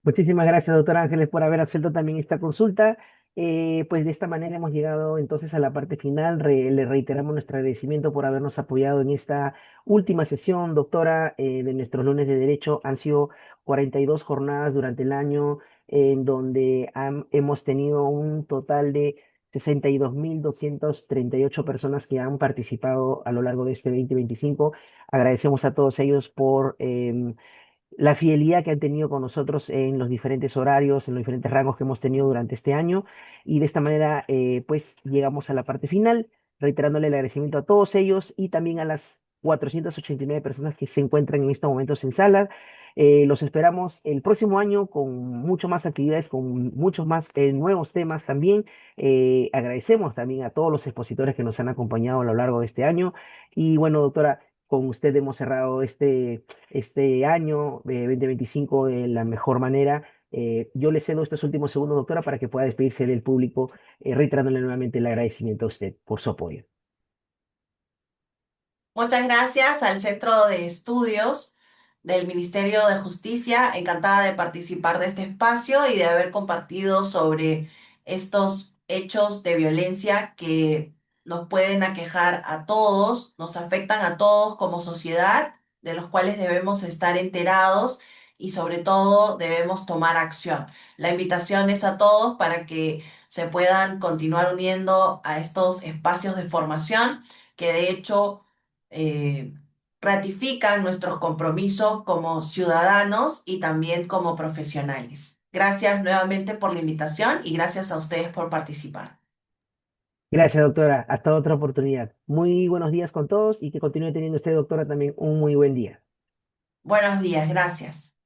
Muchísimas gracias, doctor Ángeles, por haber aceptado también esta consulta. Pues de esta manera hemos llegado entonces a la parte final. Le reiteramos nuestro agradecimiento por habernos apoyado en esta última sesión, doctora, de nuestros lunes de derecho. Han sido 42 jornadas durante el año en donde hemos tenido un total de 62.238 personas que han participado a lo largo de este 2025. Agradecemos a todos ellos por la fidelidad que han tenido con nosotros en los diferentes horarios, en los diferentes rangos que hemos tenido durante este año. Y de esta manera, pues llegamos a la parte final, reiterándole el agradecimiento a todos ellos y también a las 489 personas que se encuentran en estos momentos en sala. Los esperamos el próximo año con mucho más actividades, con muchos más nuevos temas también. Agradecemos también a todos los expositores que nos han acompañado a lo largo de este año. Y bueno, doctora, con usted hemos cerrado este año de 2025 de la mejor manera. Yo le cedo estos últimos segundos, doctora, para que pueda despedirse del público, reiterándole nuevamente el agradecimiento a usted por su apoyo. Muchas gracias al Centro de Estudios del Ministerio de Justicia. Encantada de participar de este espacio y de haber compartido sobre estos hechos de violencia que nos pueden aquejar a todos, nos afectan a todos como sociedad, de los cuales debemos estar enterados y sobre todo debemos tomar acción. La invitación es a todos para que se puedan continuar uniendo a estos espacios de formación que de hecho eh, ratifican nuestros compromisos como ciudadanos y también como profesionales. Gracias nuevamente por la invitación y gracias a ustedes por participar. Gracias, doctora. Hasta otra oportunidad. Muy buenos días con todos y que continúe teniendo usted, doctora, también un muy buen día. Buenos días, gracias.